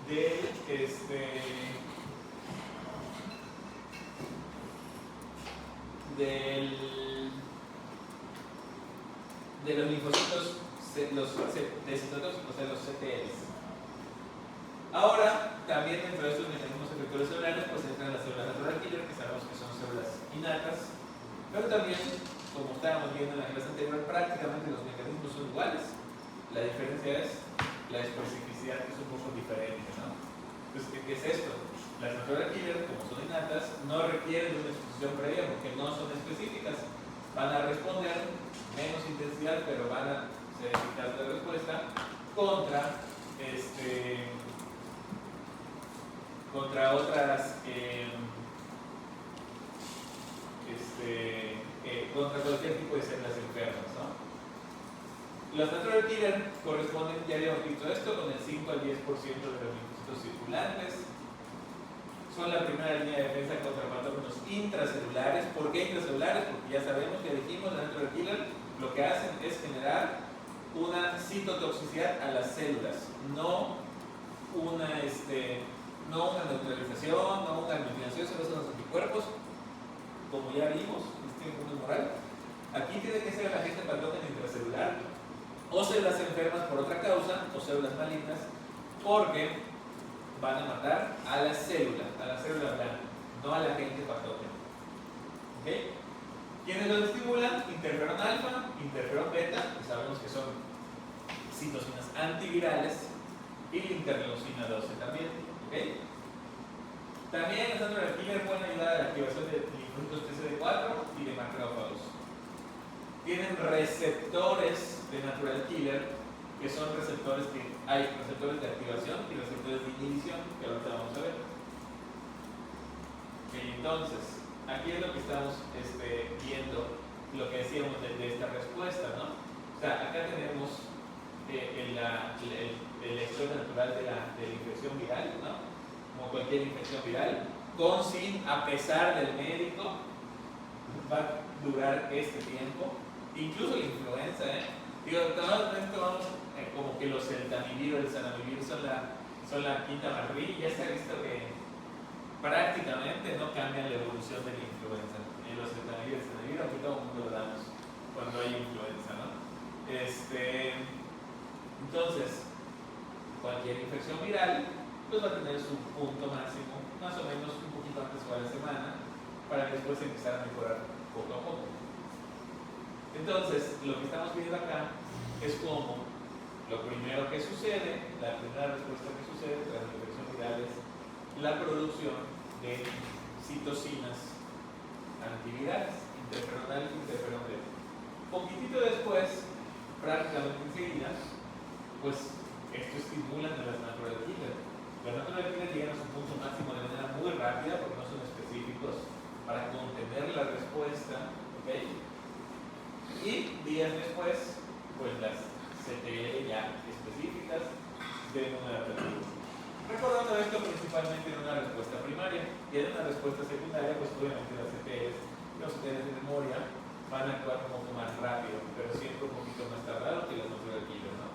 del de los linfocitos de citotóxicos, de los CTLs. Ahora, también dentro de estos mecanismos efectores celulares, pues entran las células natural killer, que sabemos que son células innatas, pero también, como estábamos viendo en la clase anterior, prácticamente los mecanismos son iguales. La diferencia es la especificidad, que es un poco diferente, ¿no? Entonces, ¿qué es esto? Las natural killer, como son innatas, no requieren de una exposición previa porque no son específicas. Van a responder menos intensidad, pero van a ser eficaces de respuesta contra otras contra cualquier tipo de células enfermas, ¿no? Los natural killer corresponden, ya habíamos visto esto, con el 5 al 10% de los linfocitos circulantes. Son la primera línea de defensa contra patógenos intracelulares. ¿Por qué intracelulares? Porque ya sabemos que dijimos, los natural killer lo que hacen es generar una citotoxicidad a las células, no una neutralización, no una eliminación, solo son los anticuerpos, como ya vimos, en moral. Aquí tiene que ser el agente patógeno intracelular, o células enfermas por otra causa, o células malignas, porque van a matar a la célula blanca, no al agente patógeno. ¿Okay? ¿Quiénes los estimulan? Interferón alfa, interferón beta, que sabemos que son citocinas antivirales, y la interleucina 12 también. ¿Okay? También los natural killer pueden ayudar a la activación de linfocitos TCD4 y de macrófagos. Tienen receptores de natural killer, que son receptores hay receptores de activación y receptores de inhibición, que ahorita vamos a ver. Okay, entonces, aquí es lo que estamos viendo, lo que decíamos de esta respuesta, ¿no? O sea, acá tenemos la historia natural de la infección viral, ¿no? Como cualquier infección viral, con, sin, a pesar del médico, va a durar este tiempo. Incluso la influenza, digo, tomamos como que los celtamivir o el zanamivir son la quinta maravilla. Ya se ha visto que prácticamente no cambian la evolución de la influenza. En los celtamivir y el zanamivir, aunque todo el mundo lo damos cuando hay influenza, ¿no? Entonces, cualquier infección viral pues va a tener su punto máximo, más o menos un poquito antes o a la semana, para que después empezar a mejorar poco a poco. Entonces, lo que estamos viendo acá es como lo primero que sucede, la primera respuesta que sucede tras la infección viral es la producción de citocinas antivirales, interferón alfa y interferón beta. Poquitito después, prácticamente enseguida, pues esto estimulan a las natural killer. Las natural killer llegan a su punto máximo de manera muy rápida porque no son específicos para contener la respuesta, ¿okay? Y días después, pues las CTL ya específicas de una atractivo. Recordando esto principalmente en una respuesta primaria, y en una respuesta secundaria, pues obviamente las CTLs, los CTLs de memoria van a actuar un poco más rápido, pero siempre un poquito más tardado que las natural killer, ¿no?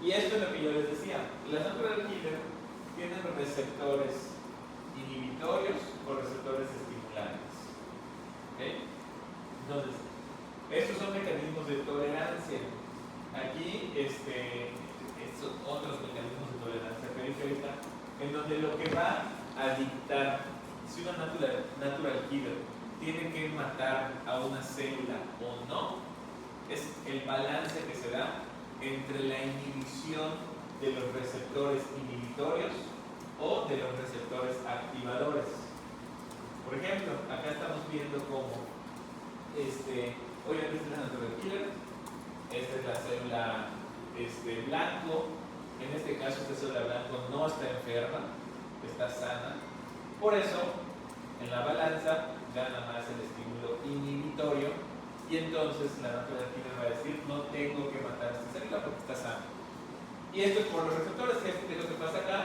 Y esto es lo que yo les decía, las natural killer tienen receptores inhibitorios o receptores estimulantes. ¿Okay? Entonces, estos son mecanismos de tolerancia. Aquí, estos otros mecanismos de tolerancia periférica, en donde lo que va a dictar si una natural killer tiene que matar a una célula o no, es el balance que se da entre la inhibición de los receptores inhibitorios o de los receptores activadores. Por ejemplo, acá estamos viendo cómo obviamente esta es la natural killer, esta es la célula blanco. En este caso esta célula blanco no está enferma, está sana. Por eso en la balanza gana más el estímulo inhibitorio, y entonces la natural killer va a decir no tengo que matar a esta célula porque está sana. Y esto es por los receptores, que es lo que pasa acá.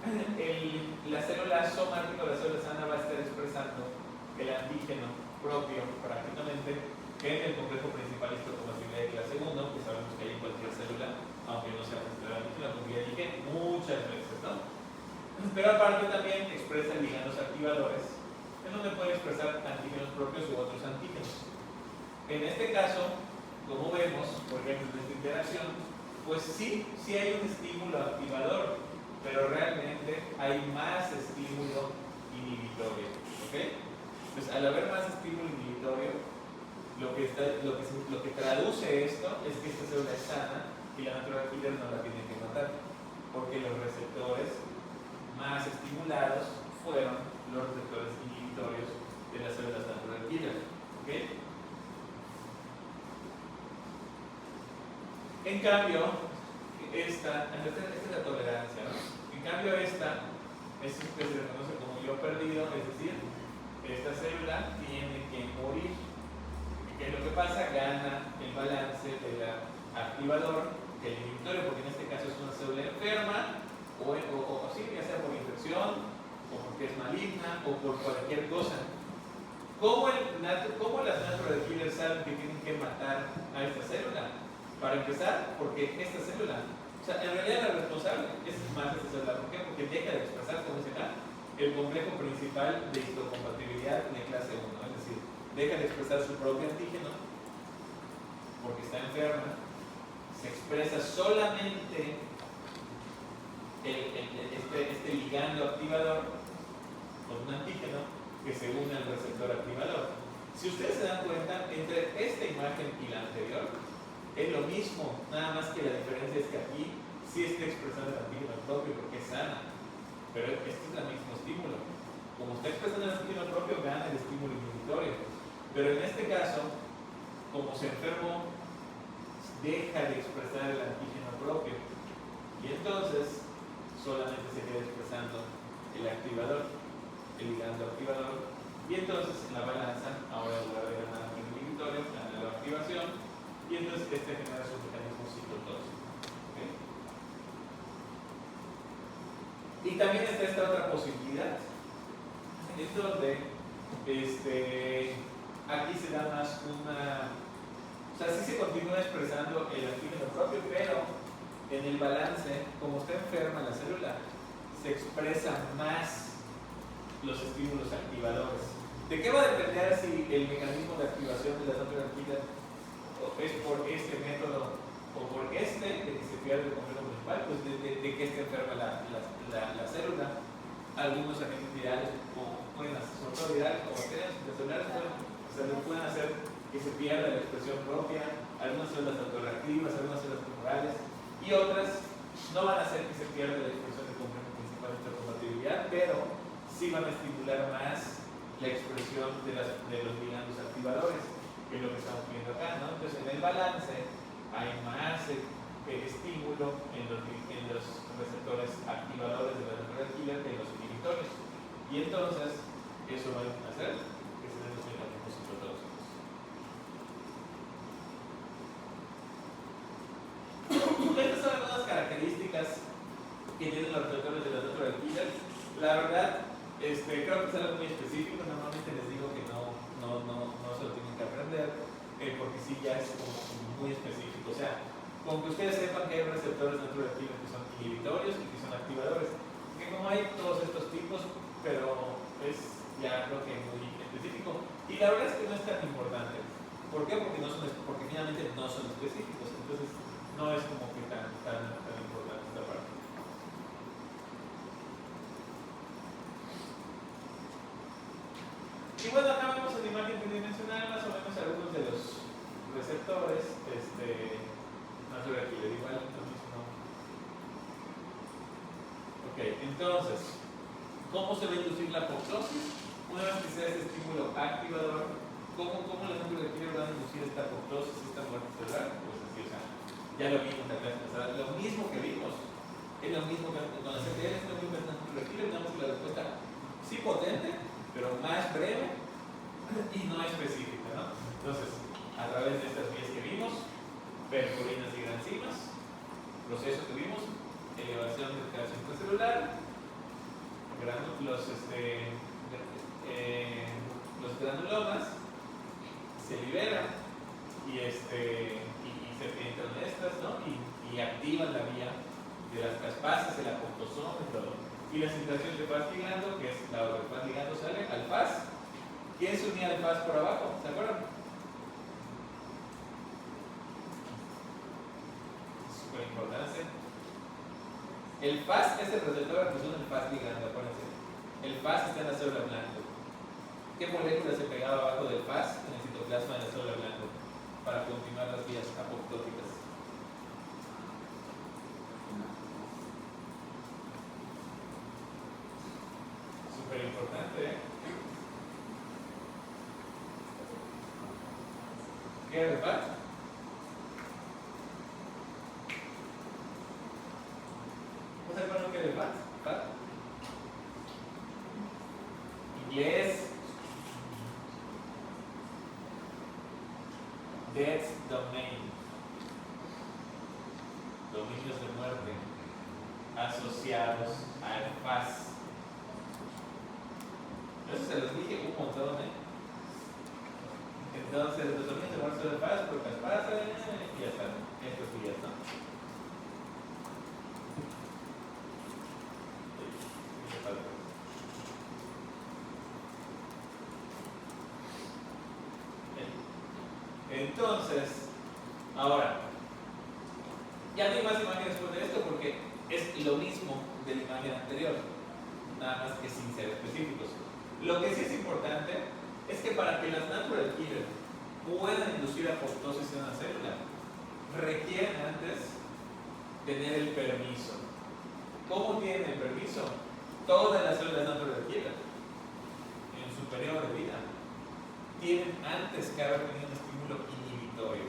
La célula somática o la célula sana va a estar expresando el antígeno propio prácticamente, que en el complejo principal histocomatible de clase 1, que sabemos que hay en cualquier célula, aunque no sea considerada Pero aparte también expresa ligandos activadores, en donde puede expresar antígenos propios u otros antígenos. En este caso, como vemos, por ejemplo, en esta interacción, pues sí hay un estímulo activador, pero realmente hay más estímulo inhibitorio. ¿Ok? Pues al haber más estímulo inhibitorio, lo que traduce esto es que esta célula es sana y la natural killer no la tiene que matar, porque los receptores más estimulados fueron los receptores inhibitorios de las células natural killer. ¿Ok? En cambio, esta es la tolerancia, ¿no? En cambio, esta es lo que se reconoce como yo perdido, es decir, esta célula tiene que morir. ¿Qué es lo que pasa? Gana el balance del activador que el inhibitorio, porque en este caso es una célula enferma, o sí, ya sea por infección, o porque es maligna, o por cualquier cosa. ¿Cómo las natural killers saben que tienen que matar a esta célula? Para empezar, porque esta célula, o sea, en realidad la responsable es más esta célula. ¿Por qué? Porque deja de expresar, como dice acá, el complejo principal de histocompatibilidad de clase 1, ¿no? Es decir, deja de expresar su propio antígeno porque está enferma, se expresa solamente este ligando activador con un antígeno que se une al receptor activador. Si ustedes se dan cuenta, entre esta imagen y la anterior, es lo mismo, nada más que la diferencia es que aquí sí está expresando el antígeno propio porque es sana, pero este es el mismo estímulo. Como está expresando el antígeno propio, gana el estímulo inhibitorio. Pero en este caso, como se enfermó, deja de expresar el antígeno propio. Y entonces, solamente se queda expresando el activador, el ligando activador. Y entonces, en la balanza, ahora en lugar de ganar el inhibitorio, gana la activación. Y entonces este genera su mecanismo citotóxico. ¿Okay? Y también está esta otra posibilidad, en donde aquí se da más una, o sea, sí se continúa expresando el antígeno propio, pero en el balance, como está enferma la célula, se expresan más los estímulos activadores. ¿De qué va a depender si el mecanismo de activación de la natural killer es por este método o por de que se pierde el complejo principal? Pues de que esté enferma la célula. Algunos agentes virales pueden hacer, sobre todo virales o bacterias celulares, pueden hacer que se pierda la expresión propia, algunas células autorreactivas, algunas células tumorales, y otras no van a hacer que se pierda la expresión del complejo principal de histocompatibilidad, pero sí van a estimular más la expresión de los ligandos activadores, que es lo que estamos viendo acá, ¿no? Entonces, en el balance hay más estímulo en los receptores activadores de la natural killer que en los inhibitorios. Y entonces, eso va a hacer que se den los mecanismos citotóxicos. Estas son algunas características que tienen los receptores de la natural killer. La verdad, creo que es algo muy específico. Normalmente les digo que no se lo tienen que aprender, porque sí ya es como muy específico. O sea, con que ustedes sepan que hay receptores natural killer que son inhibitorios y que son activadores, que como hay todos estos tipos, pero es ya creo que muy específico. Y la verdad es que no es tan importante. ¿Por qué? Porque finalmente no son específicos. Entonces no es como que tan importante esta parte. Y bueno, acá vemos en imagen tridimensional más o menos algunos de los receptores natural killer, igual lo mismo. Ok, entonces, ¿cómo se va a inducir la apoptosis? Una vez que sea ese estímulo activador, ¿cómo las natural killer van a inducir esta apoptosis, esta muerte celular? Pues así, o sea, ya lo vimos en la clase pasada, lo mismo que vimos, es lo mismo que con la CTL, es lo mismo que la natural killer, damos la respuesta sí potente, pero más breve y no específica, ¿no? Entonces, a través de estas vías que vimos, perfurinas y granzimas, proceso que vimos, elevación del calcio intracelular, los granulomas se liberan y se entran estas, ¿no? Y activan la vía de las caspasas, el apoptosoma y todo. Y Y las interacciones de faz ligando, que es la otra faz ligando, sale al faz. ¿Quién se unía al faz por abajo? ¿Se acuerdan? Súper importante. El faz es el receptor que usa el faz ligando, acuérdense. El faz está en la célula blanca. ¿Qué molécula se pegaba abajo del faz en el citoplasma de la célula blanca para continuar las vías apoptóticas? Súper importante, ¿eh? ¿Qué era el faz? ¿No se acuerdan qué era el faz? ¿Faz? Inglés. Death domain. Dominios de muerte asociados al faz. Eso se los dije un montón, ¿eh? Entonces, los dominios de muerte del faz, porque el faz, y ya está. Esto sí ya está. Entonces, ahora, ya no hay más imágenes después de esto porque es lo mismo de la imagen anterior, nada más que sin ser específicos. Lo que sí es importante es que para que las natural killer puedan inducir apoptosis en una célula, requieren antes tener el permiso. ¿Cómo tienen el permiso? Todas las células natural killer en su periodo de vida tienen antes que haber tenido un estímulo inhibitorio,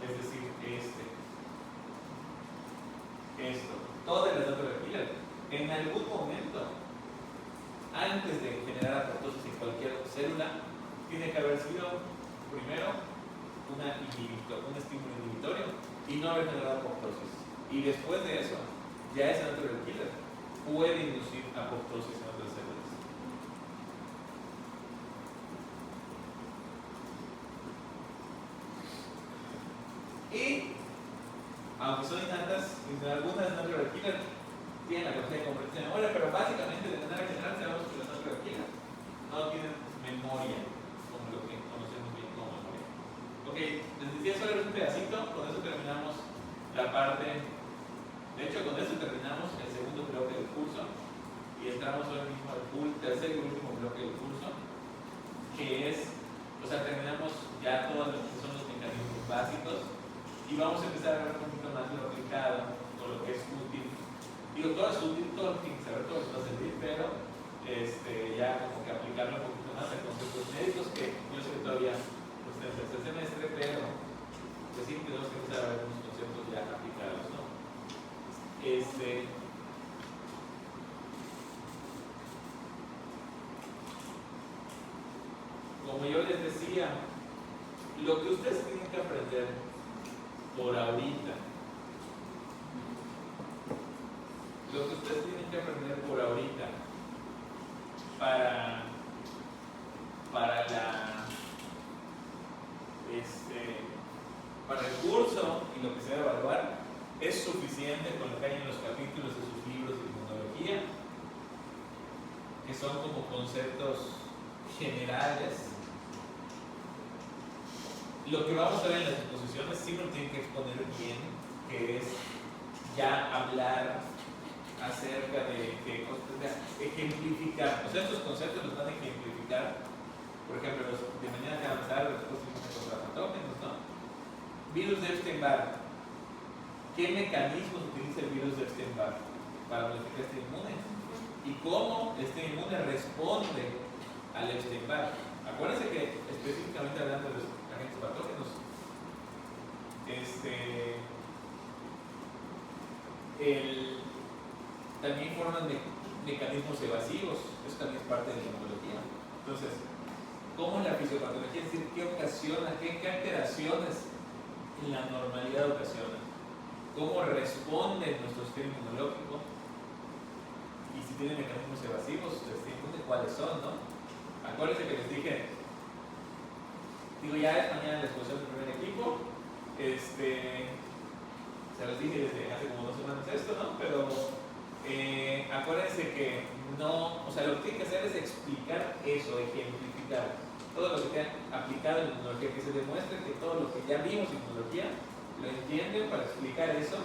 es decir, esto, todas las natural killer en algún momento, antes de generar apoptosis en cualquier célula, tiene que haber sido primero un estímulo inhibitorio y no haber generado apoptosis. Y después de eso, ya esa natural killer puede inducir apoptosis en otras células. Y, aunque son innatas, algunas natural killer tienen la capacidad de convertirse en memoria, pero básicamente de manera general sabemos que las natural killer no tienen memoria, como lo que conocemos bien como memoria. Ok, les decía solo un pedacito, con eso terminamos la parte. De hecho, con eso terminamos el segundo bloque del curso y entramos ahora mismo al tercer y último bloque del curso, que es, o sea, terminamos ya todos los que son los mecanismos básicos. Y vamos a empezar a ver un poquito más lo aplicado, o lo que es útil. Digo, todo es útil, todo lo que tiene que saber, todo les va a servir, pero ya como que aplicarlo un poquito más a conceptos médicos, que yo sé que todavía está en el tercer semestre, pero pues sí tenemos que empezar a ver unos conceptos ya aplicados, ¿no? Como yo les decía, lo que ustedes tienen que aprender por ahorita, lo que ustedes tienen que aprender por ahorita para el curso y lo que se va a evaluar es suficiente con lo que hay en los capítulos de sus libros de inmunología, que son como conceptos generales. Lo que vamos a ver en las exposiciones sí lo tienen que exponer bien, que es ya hablar acerca de ejemplificar. O sea, estos conceptos los van a ejemplificar. Por ejemplo, de manera que avanzar los contra patógenos, ¿no? Virus de Epstein-Barr. ¿Qué mecanismos utiliza el virus de Epstein-Barr para modificar este inmune? ¿Y cómo este inmune responde al Epstein-Barr? Acuérdense que específicamente hablando de los agentes patógenos, también forman mecanismos evasivos. Eso también es parte de la inmunología. Entonces, ¿cómo la fisiopatología, es decir, qué ocasiona, qué alteraciones en la normalidad ocasiona? ¿Cómo responde nuestro sistema inmunológico? Y si tiene mecanismos evasivos, ¿cuáles son, no? Acuérdense que les dije, ya es mañana la exposición del primer equipo, se los dije desde hace como 2 semanas esto, ¿no? Pero acuérdense que no, o sea, lo que tienen que hacer es explicar eso, ejemplificar todo lo que tengan aplicado en inmunología, que se demuestre que todo lo que ya vimos en inmunología lo entienden para explicar eso,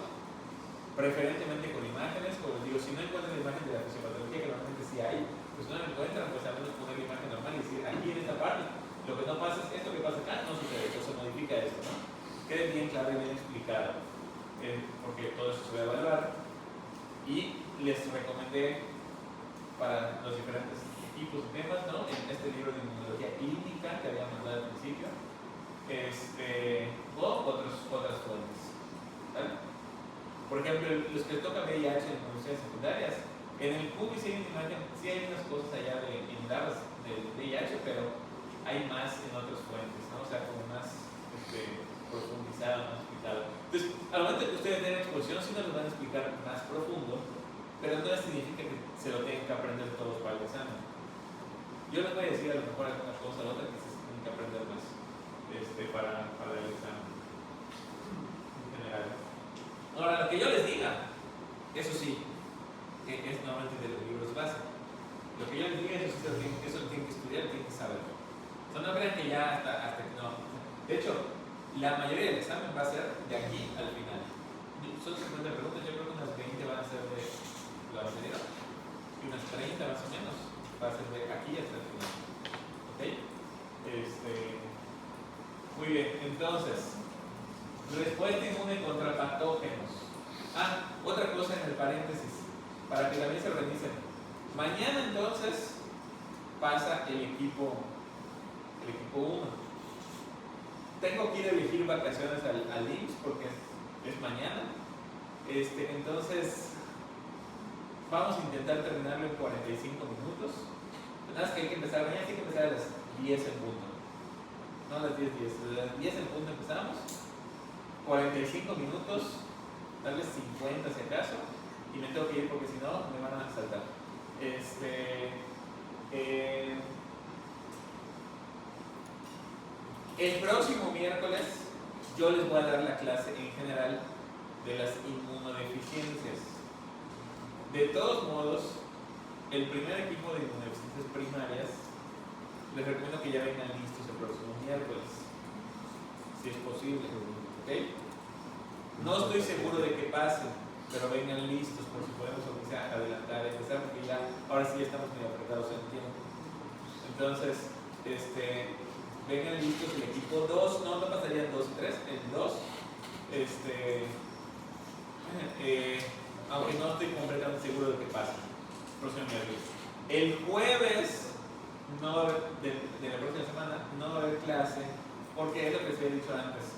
preferentemente con imágenes. Como les digo, si no encuentran la imagen de la fisiopatología, que normalmente sí hay, pues no la encuentran, pues al menos poner la imagen normal y decir, aquí en esta parte, lo que no pasa es esto que pasa acá, no sucede, esto se modifica esto, ¿no? Quede bien claro y bien explicado, porque todo eso se va a evaluar. Y les recomendé para los diferentes tipos de temas, ¿no? En este libro de inmunología clínica que había mandado al principio, o otras fuentes, ¿vale? Por ejemplo, los que tocan VIH en universidades secundarias, en el CUBI sí hay unas cosas allá en Dallas del VIH, pero hay más en otras fuentes, ¿no? O sea, como más profundizado, más explicado. Entonces, al momento que ustedes den exposición, sí nos lo van a explicar más profundo, pero no significa que se lo tengan que aprender todos para el examen. Yo les voy a decir a lo mejor alguna cosa o otra que se tienen que aprender más para el examen en general. Ahora, lo que yo les diga, eso sí, que es normalmente de los libros base. Lo que yo les diga, eso lo tienen que estudiar, tienen que saberlo. O sea, no crean que ya hasta que no. De hecho, la mayoría del examen va a ser de aquí al final. Son 50 preguntas, yo creo que unas 20 van a ser de la batería y unas 30 más o menos va a ser de aquí hasta el final. ¿Ok? Muy bien, entonces, respuesta inmune contra patógenos. Otra cosa en el paréntesis, para que también se organicen. Mañana entonces pasa el equipo 1. Tengo que ir a elegir vacaciones al IMSS porque es mañana. Entonces, vamos a intentar terminarlo en 45 minutos. Nada más que hay que empezar, mañana hay que empezar a las 10 en punto. No a las 10, a las 10 en punto empezamos. 45 minutos, tal vez 50 si acaso. Y me tengo que ir porque si no me van a saltar. El próximo miércoles yo les voy a dar la clase en general de las inmunodeficiencias. De todos modos, el primer equipo de inmunodeficiencias primarias les recomiendo que ya vengan listos el próximo miércoles, si es posible, ¿ok? No estoy seguro de que pasen, pero vengan listos por si podemos adelantar, empezar, porque ya, ahora sí ya estamos medio apretados en tiempo. Entonces, vengan listos el equipo 2, no pasarían 2 y 3, el 2, aunque no estoy completamente seguro de que pase. Próximo miércoles. El jueves no va a haber, de la próxima semana, no va a haber clase, porque es lo que se había dicho antes.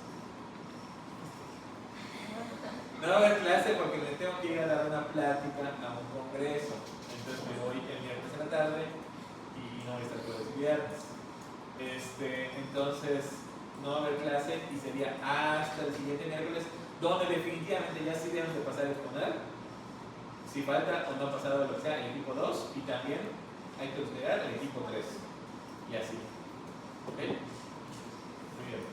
No va a haber clase porque me tengo que ir a dar una plática a un congreso. Entonces me voy el miércoles en la tarde y no voy a estar jueves y viernes. Entonces no va a haber clase y sería hasta el siguiente miércoles, donde definitivamente ya sí debemos de pasar a exponer si falta o no ha pasado lo que sea el equipo 2, y también hay que considerar el equipo 3 y así. ¿Ok? Muy bien.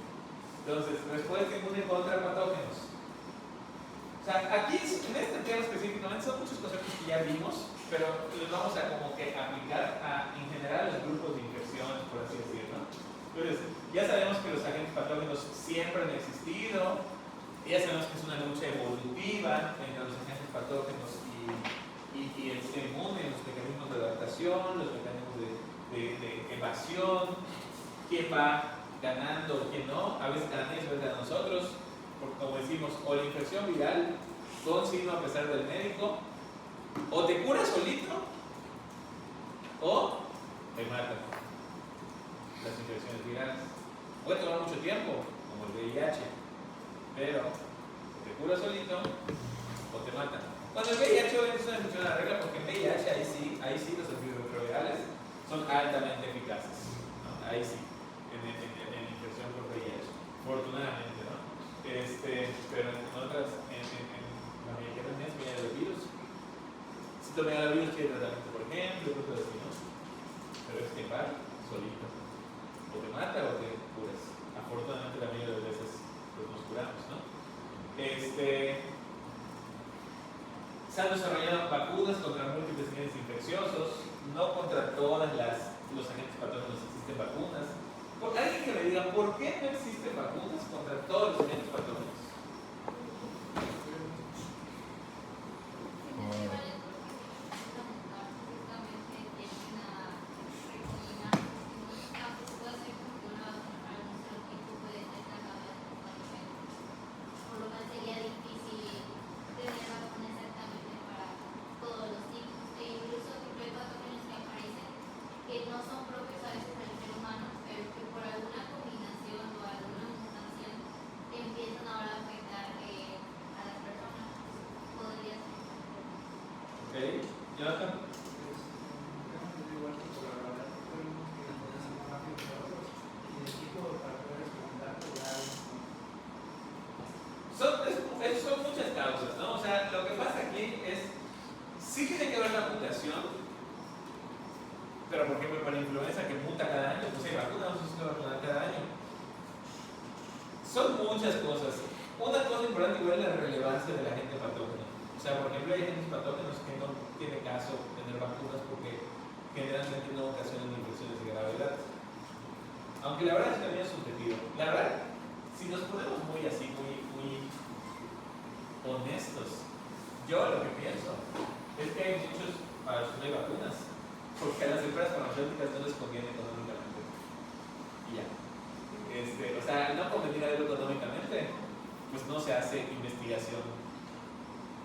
Entonces, respuesta inmune contra patógenos. O sea, aquí en este tema específicamente son muchos conceptos que ya vimos, pero los vamos a como que aplicar en general los grupos de infecciones, por así decirlo. Entonces, ya sabemos que los agentes patógenos siempre han existido, ya sabemos que es una lucha evolutiva entre los agentes patógenos y el sistema inmune, los mecanismos de adaptación, los mecanismos de evasión, quién va ganando o quién no, a veces ganan ellos, a veces ganan nosotros, porque como decimos, o la infección viral con signo a pesar del médico, o te curas solito, o te matan. Las infecciones virales puede tomar mucho tiempo, como el VIH, pero te curas solito o te matan. Cuando el VIH obviamente es una excepción a la regla, porque en VIH ahí sí los antirretrovirales son altamente eficaces, ¿no? Ahí sí, en infección por VIH, afortunadamente, ¿no? Pero en otras, en la mayoría de las viene del virus. Si tomé el virus tiene tratamiento, por ejemplo, cosas así, ¿no? Pero es que va solito. O te mata o te curas. Afortunadamente la mayoría de las veces pues, nos curamos, ¿no? Se han desarrollado vacunas contra múltiples agentes infecciosos, no contra todos los agentes patógenos existen vacunas. Alguien que me diga, ¿por qué no existen vacunas contra todos los agentes patógenos? Son muchas causas, ¿no? O sea, lo que pasa aquí es, sí tiene que ver la mutación, pero por ejemplo para la influenza que muta cada año, pues hay vacunas, no se vacunar cada año. Son muchas cosas. Una cosa importante igual es la relevancia del agente patógeno. O sea, por ejemplo, hay agentes patógenos que no tiene caso tener vacunas porque generalmente no ocasionan infecciones de gravedad. Aunque la verdad es que también es subjetivo. La verdad, si nos ponemos muy así, muy honestos, yo lo que pienso es que hay muchos para los que no hay vacunas, porque a las empresas farmacéuticas no les conviene económicamente. Y ya. O sea, no convenir a algo económicamente, pues no se hace investigación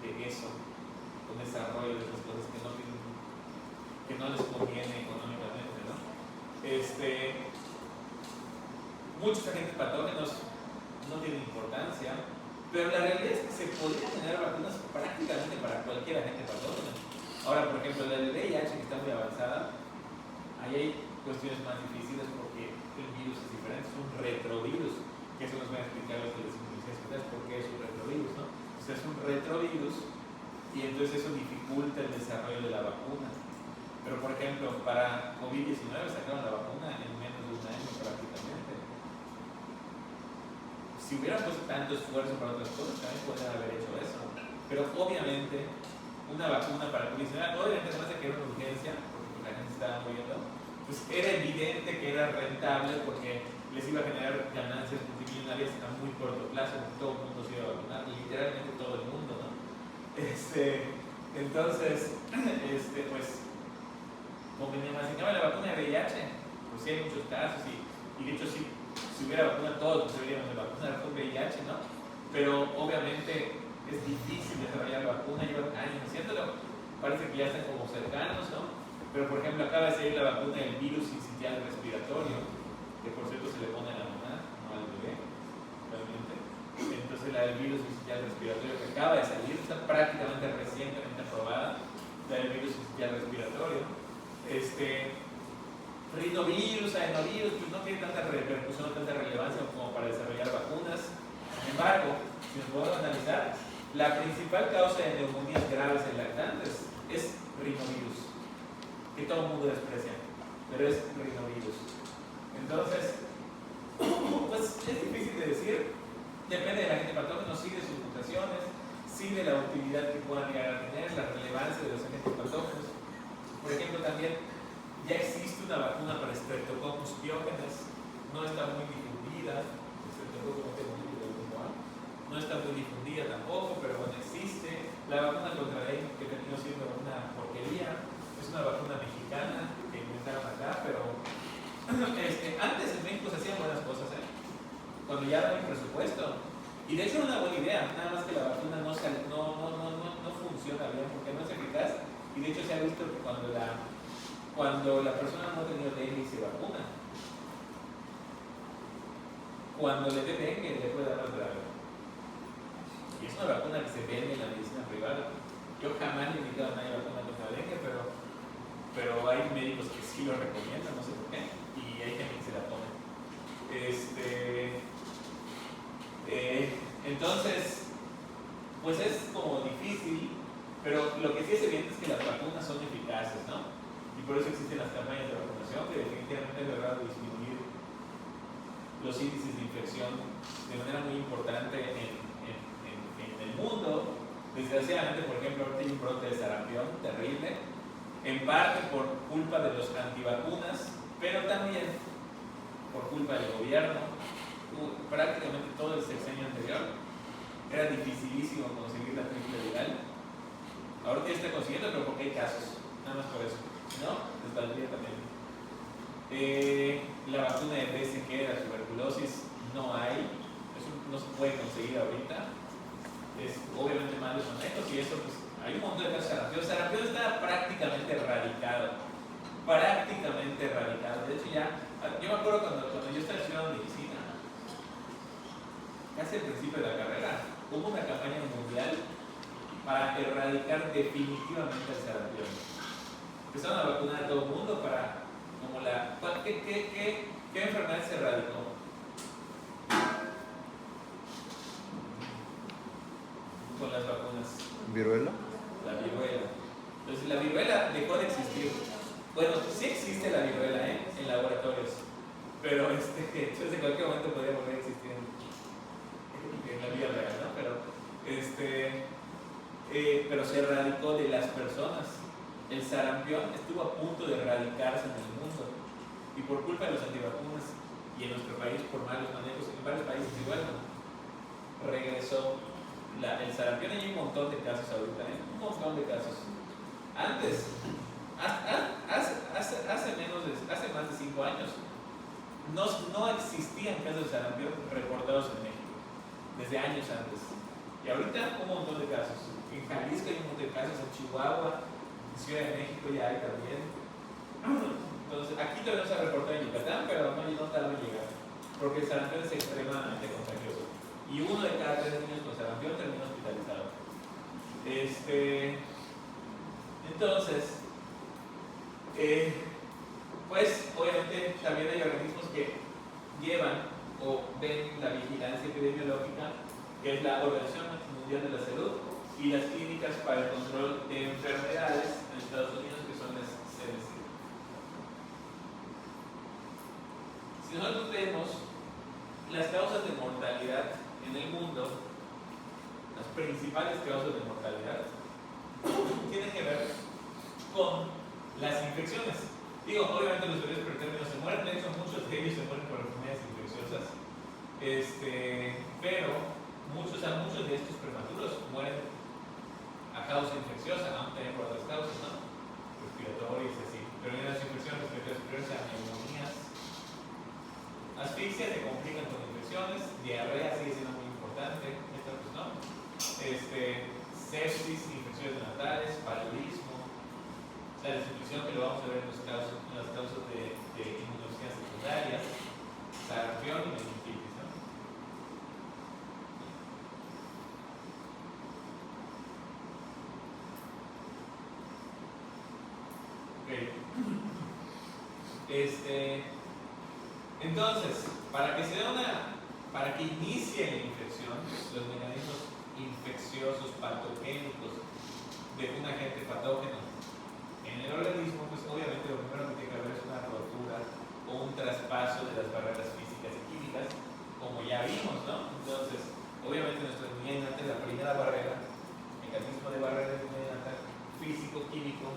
de eso, con desarrollo de esas cosas que no les conviene económicamente, ¿no? Muchos agentes patógenos no tienen importancia, pero la realidad es que se podrían generar vacunas prácticamente para cualquier agente patógeno. Ahora, por ejemplo, la del VIH, que está muy avanzada, ahí hay cuestiones más difíciles porque el virus es diferente, es un retrovirus, que eso nos va a explicar los de las inmunologías especiales por qué es un retrovirus, ¿no? O sea, es un retrovirus y entonces eso dificulta el desarrollo de la vacuna. Pero, por ejemplo, para COVID-19 sacaron la vacuna en menos de un año prácticamente. Si hubieran puesto tanto esfuerzo para otras cosas, también podrían haber hecho eso. Pero obviamente, una vacuna para COVID-19, obviamente además de que era una urgencia, porque la gente estaba muriendo, pues era evidente que era rentable porque les iba a generar ganancias multimillonarias a muy corto plazo, porque todo el mundo se iba a vacunar, literalmente todo el mundo, ¿no? Entonces, pues, convenía más. En cambio, la vacuna de VIH, pues sí hay muchos casos y de hecho si hubiera vacuna todos pues deberíamos de vacunar con VIH, ¿no? Pero obviamente es difícil desarrollar la vacuna, llevan años haciéndolo, parece que ya están como cercanos, ¿no? Pero por ejemplo acaba de salir la vacuna del virus sincitial respiratorio, que por cierto se le pone a la mamá, no al bebé, realmente. Entonces la del virus sincitial respiratorio que acaba de salir, está prácticamente recientemente aprobada, la del virus sincitial respiratorio. Rinovirus, adenovirus, pues no tiene tanta repercusión, tanta relevancia como para desarrollar vacunas. Sin embargo, si nos podemos analizar, la principal causa de neumonías graves en lactantes es rinovirus, que todo el mundo desprecia, pero es rinovirus. Entonces, pues es difícil de decir, depende del agente patógeno, sí de sus mutaciones, sí de la utilidad que puedan llegar a tener, la relevancia de los agentes patógenos. Por ejemplo, también ya existe una vacuna para Streptococcus pyogenes, no está muy difundida, no está muy difundida tampoco, pero bueno, existe. La vacuna contra dengue, que terminó siendo una porquería, es una vacuna mexicana que inventaron acá, pero antes en México se hacían buenas cosas, cuando ya daban presupuesto. Y de hecho era una buena idea, nada más que la vacuna no funciona bien porque no es eficaz. Y de hecho se ha visto que cuando la persona no ha tenido dengue y se vacuna, cuando le dé dengue le puede dar más grave. Y es una vacuna que se vende en la medicina privada. Yo jamás le he indicado a nadie vacuna contra dengue, pero hay médicos que sí lo recomiendan, no sé por qué, y hay gente que se la pone. Entonces, pues es como difícil, pero lo que sí es evidente es que las vacunas son eficaces, ¿no? Y por eso existen las campañas de vacunación que definitivamente han logrado disminuir los índices de infección de manera muy importante en el mundo. Desgraciadamente, por ejemplo, ahorita hay un brote de sarampión terrible, en parte por culpa de los antivacunas, pero también por culpa del gobierno. Prácticamente todo el sexenio anterior era dificilísimo conseguir la triple legal. Ahorita ya está consiguiendo, pero porque hay casos, nada más por eso. ¿No? Les valdría también. La vacuna de BCG, la tuberculosis, no hay. Eso no se puede conseguir ahorita. Es obviamente malos manejos y eso, pues, hay un montón de casos de sarampión. Sarampión está prácticamente erradicado. Prácticamente erradicado. De hecho, ya, yo me acuerdo cuando yo estaba estudiando medicina, casi al principio de la carrera, hubo una campaña mundial para erradicar definitivamente el sarampión. Empezaron a vacunar a todo el mundo para, como la, ¿qué enfermedad se erradicó? Con las vacunas. ¿Viruela? La viruela. Entonces la viruela dejó de existir. Bueno, sí existe la viruela en laboratorios, pero entonces en cualquier momento podría volver a existir en la vida real, ¿no? Pero se erradicó de las personas. El sarampión estuvo a punto de erradicarse en el mundo y por culpa de los antivacunas y en nuestro país por malos manejos, en varios países igual, ¿no? Regresó el sarampión. Hay un montón de casos ahorita, un montón de casos. Antes, hace más de 5 años, no existían casos de sarampión reportados en México, desde años antes. Y ahorita un montón de casos. En Jalisco hay un montón de casos, en Chihuahua, en Ciudad de México ya hay también. Entonces, aquí todavía no se ha reportado en Yucatán, pero no tarda en llegar, porque el sarampión es extremadamente contagioso. Y 1 de cada 3 niños con sarampión termina hospitalizado. Entonces, pues obviamente también hay organismos que llevan o ven la vigilancia epidemiológica, que es la Organización Mundial de la Salud, y las clínicas para el control de enfermedades en Estados Unidos, que son las CDC. Si nosotros vemos las causas de mortalidad en el mundo, las principales causas de mortalidad tienen que ver con las infecciones. Digo, obviamente los bebés pretérminos se mueren, de hecho muchos de ellos se mueren por enfermedades infecciosas, pero muchos de estos prematuros mueren a causa infecciosa, aunque también por otras causas, ¿no? Respiratorias y así, pero en las infecciones respiratorias sean neumonías, asfixia se complican con infecciones, diarrea sigue siendo muy importante, esta pues no, sepsis, infecciones neonatales, paludismo, la desnutrición, que lo vamos a ver en las causas de inmunodeficiencias secundarias, sarampión y meningitis, ¿no? Okay. Entonces, para que inicie la infección, los mecanismos infecciosos patogénicos de un agente patógeno en el organismo, pues obviamente lo primero que tiene que haber es una rotura o un traspaso de las barreras físicas y químicas, como ya vimos, ¿no? Entonces, obviamente nuestro inmunidad, la primera barrera, mecanismo de barrera inmunitaria físico-químico,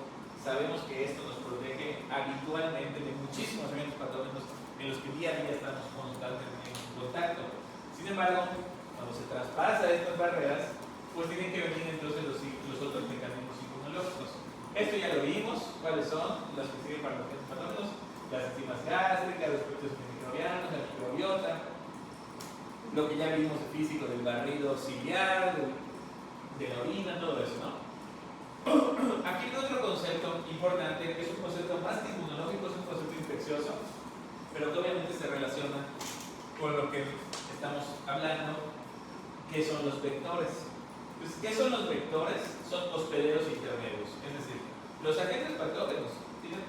sabemos que esto nos protege habitualmente de muchísimos agentes patógenos en los que día a día estamos constantemente en contacto. Sin embargo, cuando se traspasa estas barreras, pues tienen que venir entonces los otros mecanismos inmunológicos. Esto ya lo vimos, cuáles son los que sirven para los agentes patógenos: las enzimas gástricas, los procesos microbianos, la microbiota, lo que ya vimos de físico del barrido ciliar, de la orina, todo eso, ¿no? Aquí hay otro concepto importante, que es un concepto más que inmunológico, es un concepto infeccioso, pero que obviamente se relaciona con lo que estamos hablando, que son los vectores. Pues, ¿qué son los vectores? Son hospederos intermedios, es decir, los agentes patógenos tienen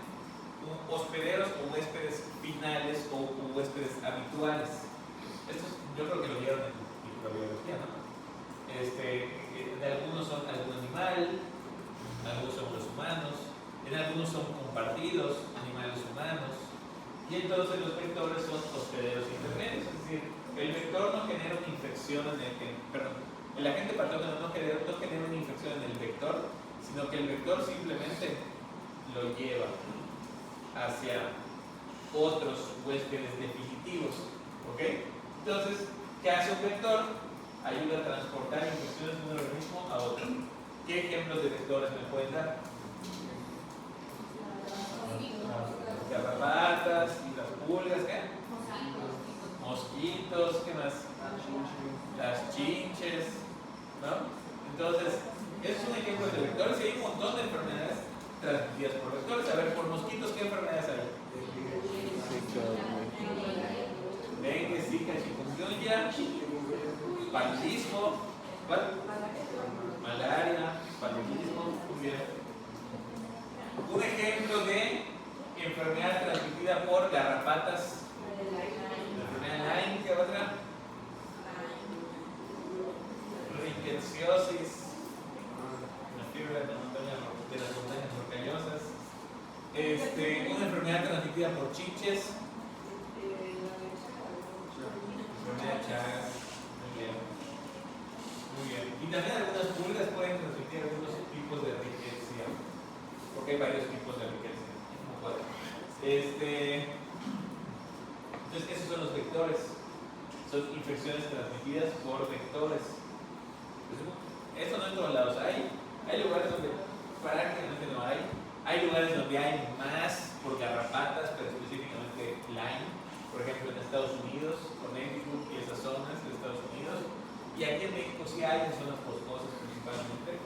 hospederos o huéspedes finales o huéspedes habituales. Estos yo creo que lo vieron en microbiología, ¿no? De algunos son algún animal, algunos son los humanos, en algunos son compartidos, animales humanos, y entonces los vectores son hospederos intermedios, es decir, el vector no genera una infección El agente patógeno no genera una infección en el vector, sino que el vector simplemente lo lleva hacia otros huéspedes definitivos. ¿Ok? Entonces, ¿qué hace un vector? Ayuda a transportar infecciones de un organismo a otro. ¿Qué ejemplos de vectores me pueden dar? Garrapatas, las pulgas, ¿qué? Mosquitos, ¿qué más? Las chinches, ¿no? Entonces, es un ejemplo de vectores y hay un montón de enfermedades transmitidas por vectores. A ver, por mosquitos, ¿qué enfermedades hay? Dengue, Zika, chikungunya, paludismo, ¿cuál? Malaria, paludismo, muy bien. Un ejemplo de enfermedad transmitida por garrapatas. La enfermedad Lyme, ¿qué otra? Rickettsiosis, la fiebre de las montañas rocallosas. Una enfermedad transmitida por chinches. Enfermedad de Chagas. Muy bien. Muy bien. Y también algunas pulgas pueden transmitir algunos tipos de riqueza. Porque hay varios tipos de riqueza. Entonces, esos son los vectores. Son infecciones transmitidas por vectores. Esto no en todos lados. Hay lugares donde prácticamente no hay. Hay lugares donde hay más por garrapatas, pero específicamente Lyme. Por ejemplo, en Estados Unidos, Connecticut y esas zonas de Estados Unidos. Y aquí en México sí hay en zonas boscosas principalmente.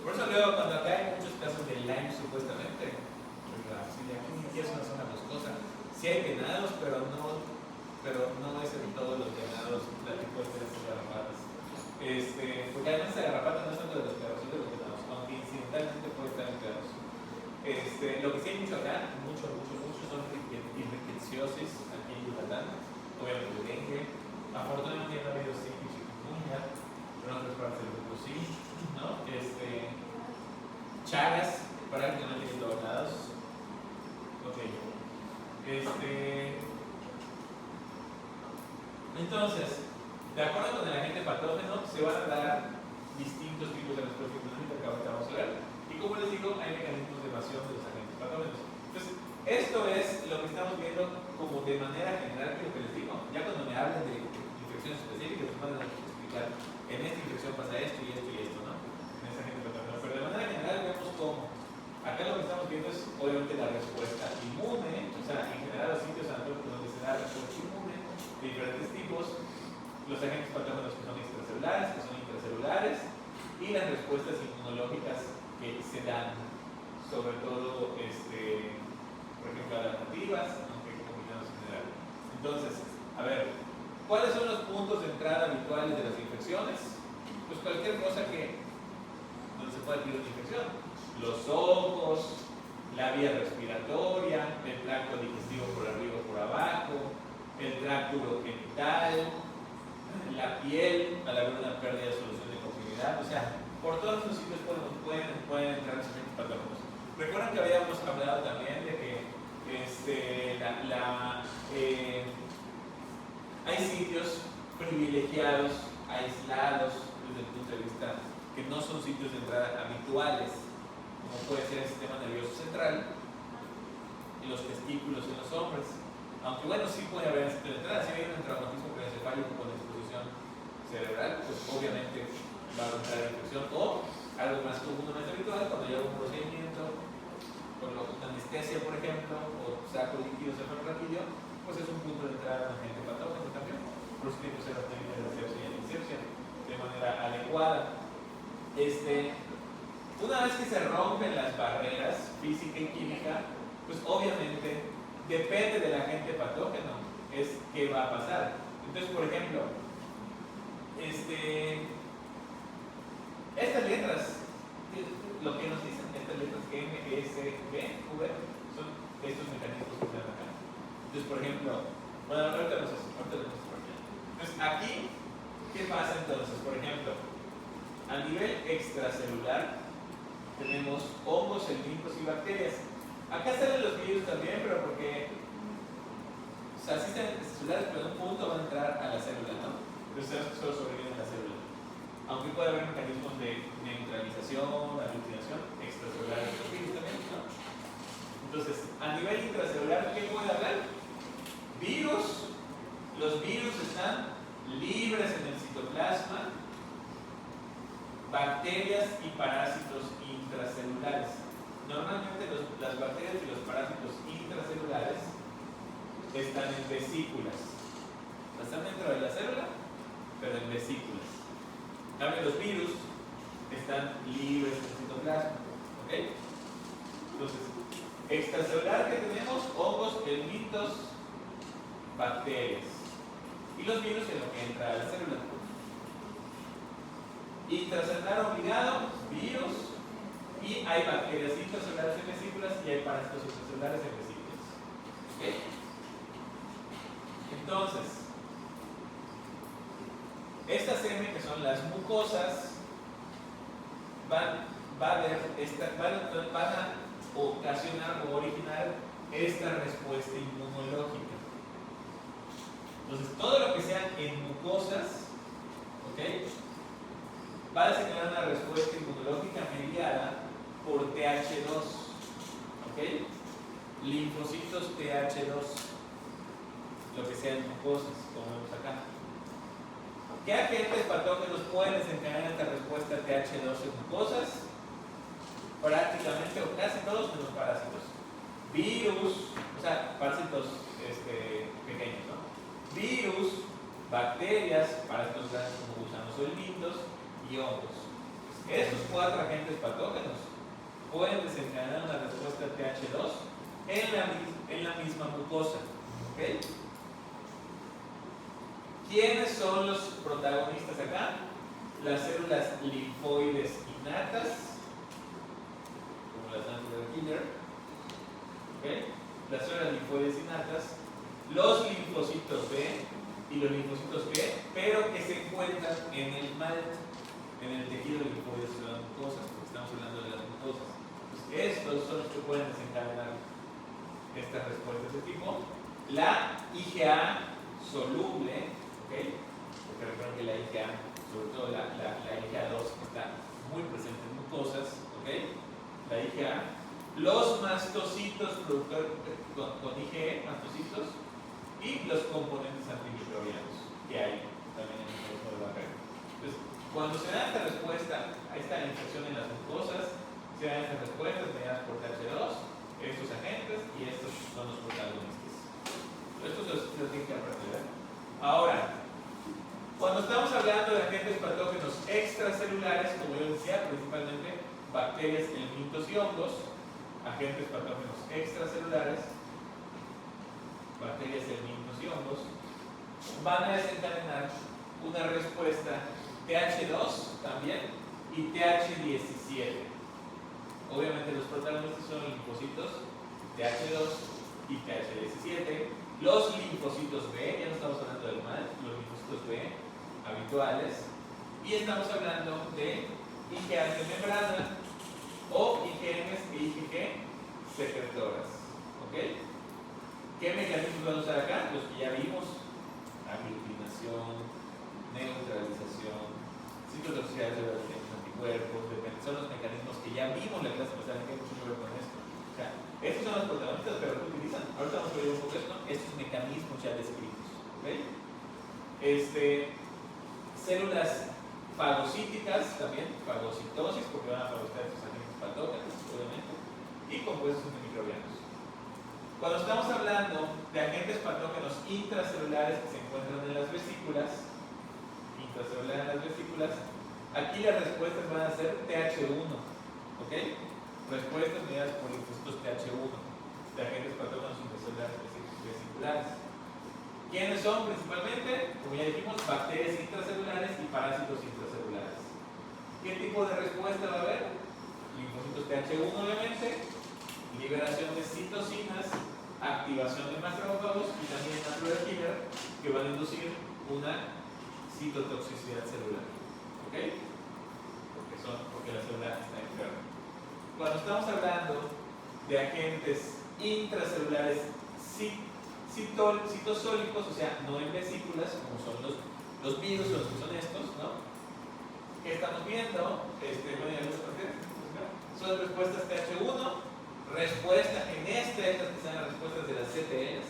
Por eso luego cuando acá hay muchos casos de Lyme supuestamente, sí, aquí es una zona boscosa. Sí hay venados, pero no es en todos los venados la tipo de estas garrapatas. Porque además esa garrapata no es tanto de los perros, es de los venados, aunque incidentalmente puede estar en perros. Lo que sí hay mucho acá, mucho son rickettsiosis aquí en Yucatán, obviamente dengue. Afortunadamente no ha habido Zika y chikungunya, pero en otras partes del mundo sí, ¿no? Chagas, prácticamente en todos lados. Ok. Entonces, de acuerdo con el agente patógeno, se van a dar distintos tipos de respuesta inmunológica que ahorita vamos a ver. Y como les digo, hay mecanismos de evasión de los agentes patógenos. Entonces, esto es lo que estamos viendo como de manera general, que lo que les digo. Ya cuando me hablen de infecciones específicas, me van a explicar, en esta infección pasa esto y esto y esto, ¿no? En ese agente patógeno. Pero de manera general vemos cómo. Acá lo que estamos viendo es obviamente la respuesta inmune, o sea, en general los sitios anatómicos donde se da respuesta inmune de diferentes tipos, los agentes patógenos que son extracelulares, que son intracelulares, y las respuestas inmunológicas que se dan, sobre todo, por ejemplo, adaptativas, aunque combinados en general. Entonces, a ver, ¿cuáles son los puntos de entrada habituales de las infecciones? Pues cualquier cosa donde se pueda adquirir una infección. Los ojos, la vía respiratoria, el tracto digestivo por arriba o por abajo, el tracto urogenital, la piel, al haber una pérdida de solución de continuidad. O sea, por todos los sitios pueden entrar los agentes patógenos. Recuerdan que habíamos hablado también de que hay sitios privilegiados, aislados desde el punto de vista que no son sitios de entrada habituales, como puede ser el sistema nervioso central y los testículos en los hombres. Aunque bueno, sí puede haber sitio de entrada. Si hay un traumatismo craneoencefálico con exposición cerebral, pues obviamente va a entrar la infección. O algo más común, más habitual, cuando hay un procedimiento con anestesia, por ejemplo, o saco líquido cefalorraquídeo, pues es un punto de entrada de un agente patógeno también. Por eso tiene que ser la técnica de asepsia y antisepsia de manera adecuada. Una vez que se rompen las barreras física y química, pues obviamente depende del agente patógeno, es qué va a pasar. Entonces, por ejemplo, estas letras, lo que nos dicen, estas letras M, S, B, V, son estos mecanismos que están acá. Entonces, por ejemplo, bueno, ahorita los entonces, aquí, ¿qué pasa entonces? Por ejemplo, a nivel extracelular, tenemos hongos, elmintos y bacterias. Acá salen los virus también, pero porque, o sea, sí están celulares, pero en un punto van a entrar a la célula, ¿no? Entonces sabemos que solo sobreviven en la célula. Aunque puede haber mecanismos de neutralización, aglutinación, extracelulares de los virus también, ¿no? Entonces, a nivel intracelular, ¿qué puede haber? Virus. Los virus están libres en el citoplasma. Bacterias y parásitos intracelulares. Normalmente las bacterias y los parásitos intracelulares están en vesículas. Están dentro de la célula, pero en vesículas. También los virus están libres en el citoplasma. ¿Ok? Entonces, extracelular que tenemos, hongos, helmintos, bacterias. Y los virus en lo que entra a la célula. Intracelular obligado, virus, y hay bacterias intracelulares en vesículas y hay parásitos intracelulares en vesículas. ¿Ok? Entonces, estas M, que son las mucosas, van a ocasionar o originar esta respuesta inmunológica. Entonces, todo lo que sea en mucosas, ¿ok?, va a desencadenar una respuesta inmunológica mediada por TH2, ¿ok? Linfocitos TH2, lo que sea en mucosas, como vemos acá. ¿Qué agentes patógenos pueden desencadenar esta respuesta TH2 en mucosas? Prácticamente o casi todos menos parásitos. Virus, o sea, parásitos pequeños, ¿no? Virus, bacterias, parásitos grandes como gusanos o helmintos, y hongos. Estos 4 agentes patógenos pueden desencadenar una respuesta TH2 en la misma mucosa. ¿Okay? ¿Quiénes son los protagonistas acá? Las células linfoides innatas, como las Natural Killer. ¿Okay? Las células linfoides innatas, los linfocitos B y los linfocitos B, pero que se encuentran en el esmalte, en el tejido linfoide de las mucosas, porque estamos hablando de las mucosas. Pues estos son los que pueden desencadenar estas respuestas de tipo. La IgA soluble, ¿okay? Porque recuerden que la IgA, sobre todo la IgA2, está muy presente en mucosas, ¿okay? La IgA, los mastocitos productores con IgE, mastocitos, y los componentes antimicrobianos que hay también en el mecanismo de barrera. Entonces, cuando se da esta respuesta a esta infección en las mucosas, se dan estas respuestas mediadas por TH2, estos agentes, y estos son los protagonistas. Estos los tienen que aprender. Ahora, cuando estamos hablando de agentes patógenos extracelulares, como yo decía, principalmente bacterias, helmintos y hongos, agentes patógenos extracelulares, bacterias, helmintos y hongos, van a desencadenar una respuesta TH2 también y TH17. Obviamente los protagonistas son los linfocitos TH2 y TH17. Los linfocitos B, ya no estamos hablando del mal, los linfocitos B habituales, y estamos hablando de IgA de membrana o IgMs e IgG secretoras. ¿Ok? ¿Qué mecanismos vamos a usar acá? Los que ya vimos: aglutinación, neutralización, citotoxicidad de los anticuerpos, son los mecanismos que ya vimos en la clase pasada, que hay mucho que ver con esto. O sea, estos son los protagonistas, pero ¿qué utilizan? Ahorita vamos a ver un poco esto, estos mecanismos ya descritos. ¿Okay? Células fagocíticas también, fagocitosis, porque van a fagocitar estos agentes patógenos, obviamente, y compuestos antimicrobianos. Cuando estamos hablando de agentes patógenos intracelulares que se encuentran en las vesículas, intracelulares en las vesículas, aquí las respuestas van a ser TH1, ¿ok? Respuestas mediadas por linfocitos TH1 de agentes patógenos intracelulares vesiculares. ¿Quiénes son principalmente? Como ya dijimos, bacterias intracelulares y parásitos intracelulares. ¿Qué tipo de respuesta va a haber? Linfocitos TH1 obviamente, liberación de citocinas, activación de macrófagos y también natural killer que van a inducir una citotoxicidad celular. ¿Ok? Porque la célula está enferma. Cuando estamos hablando de agentes intracelulares citosólicos, o sea, no en vesículas, como son los Los virus, los que son estos, ¿no? ¿Qué estamos viendo? Son respuestas TH1, respuesta en estas que son las respuestas de las CTLs,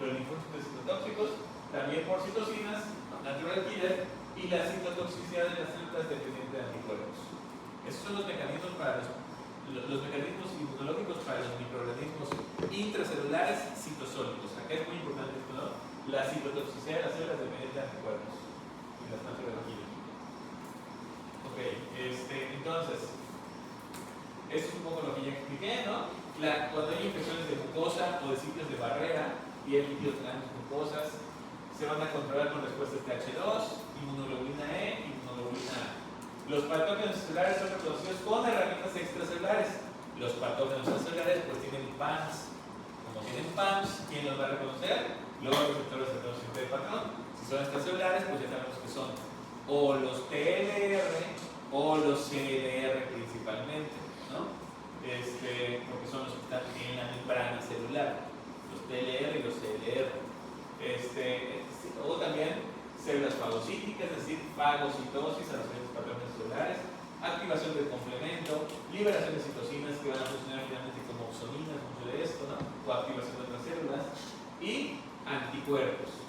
los linfocitos citotóxicos, también por citocinas, natural killer, y la citotoxicidad de las células dependiente de anticuerpos. Esos son los mecanismos para los mecanismos inmunológicos para los microorganismos intracelulares citosólicos. Acá es muy importante esto, ¿no? La citotoxicidad de las células dependiente de anticuerpos y las natural killer. Ok, entonces, esto es un poco lo que ya expliqué, ¿no? Cuando hay infecciones de mucosa o de sitios de barrera y hay líquidos en las mucosas, se van a controlar con respuestas TH2, inmunoglobulina E, inmunoglobulina A. Los patógenos celulares son reconocidos con herramientas extracelulares. Los patógenos celulares pues tienen PAMs. Como tienen PAMs, ¿quién los va a reconocer? Los receptores de reconocimiento de patrón. Si son extracelulares, pues ya sabemos que son o los TLR o los CLR principalmente, ¿no? Porque son los que están en la membrana celular, los TLR y los CLR. O también células fagocíticas, es decir, fagocitosis a los patrones celulares, activación del complemento, liberación de citocinas que van a funcionar finalmente como opsoninas, mucho de esto, ¿no? O activación de otras células, y anticuerpos.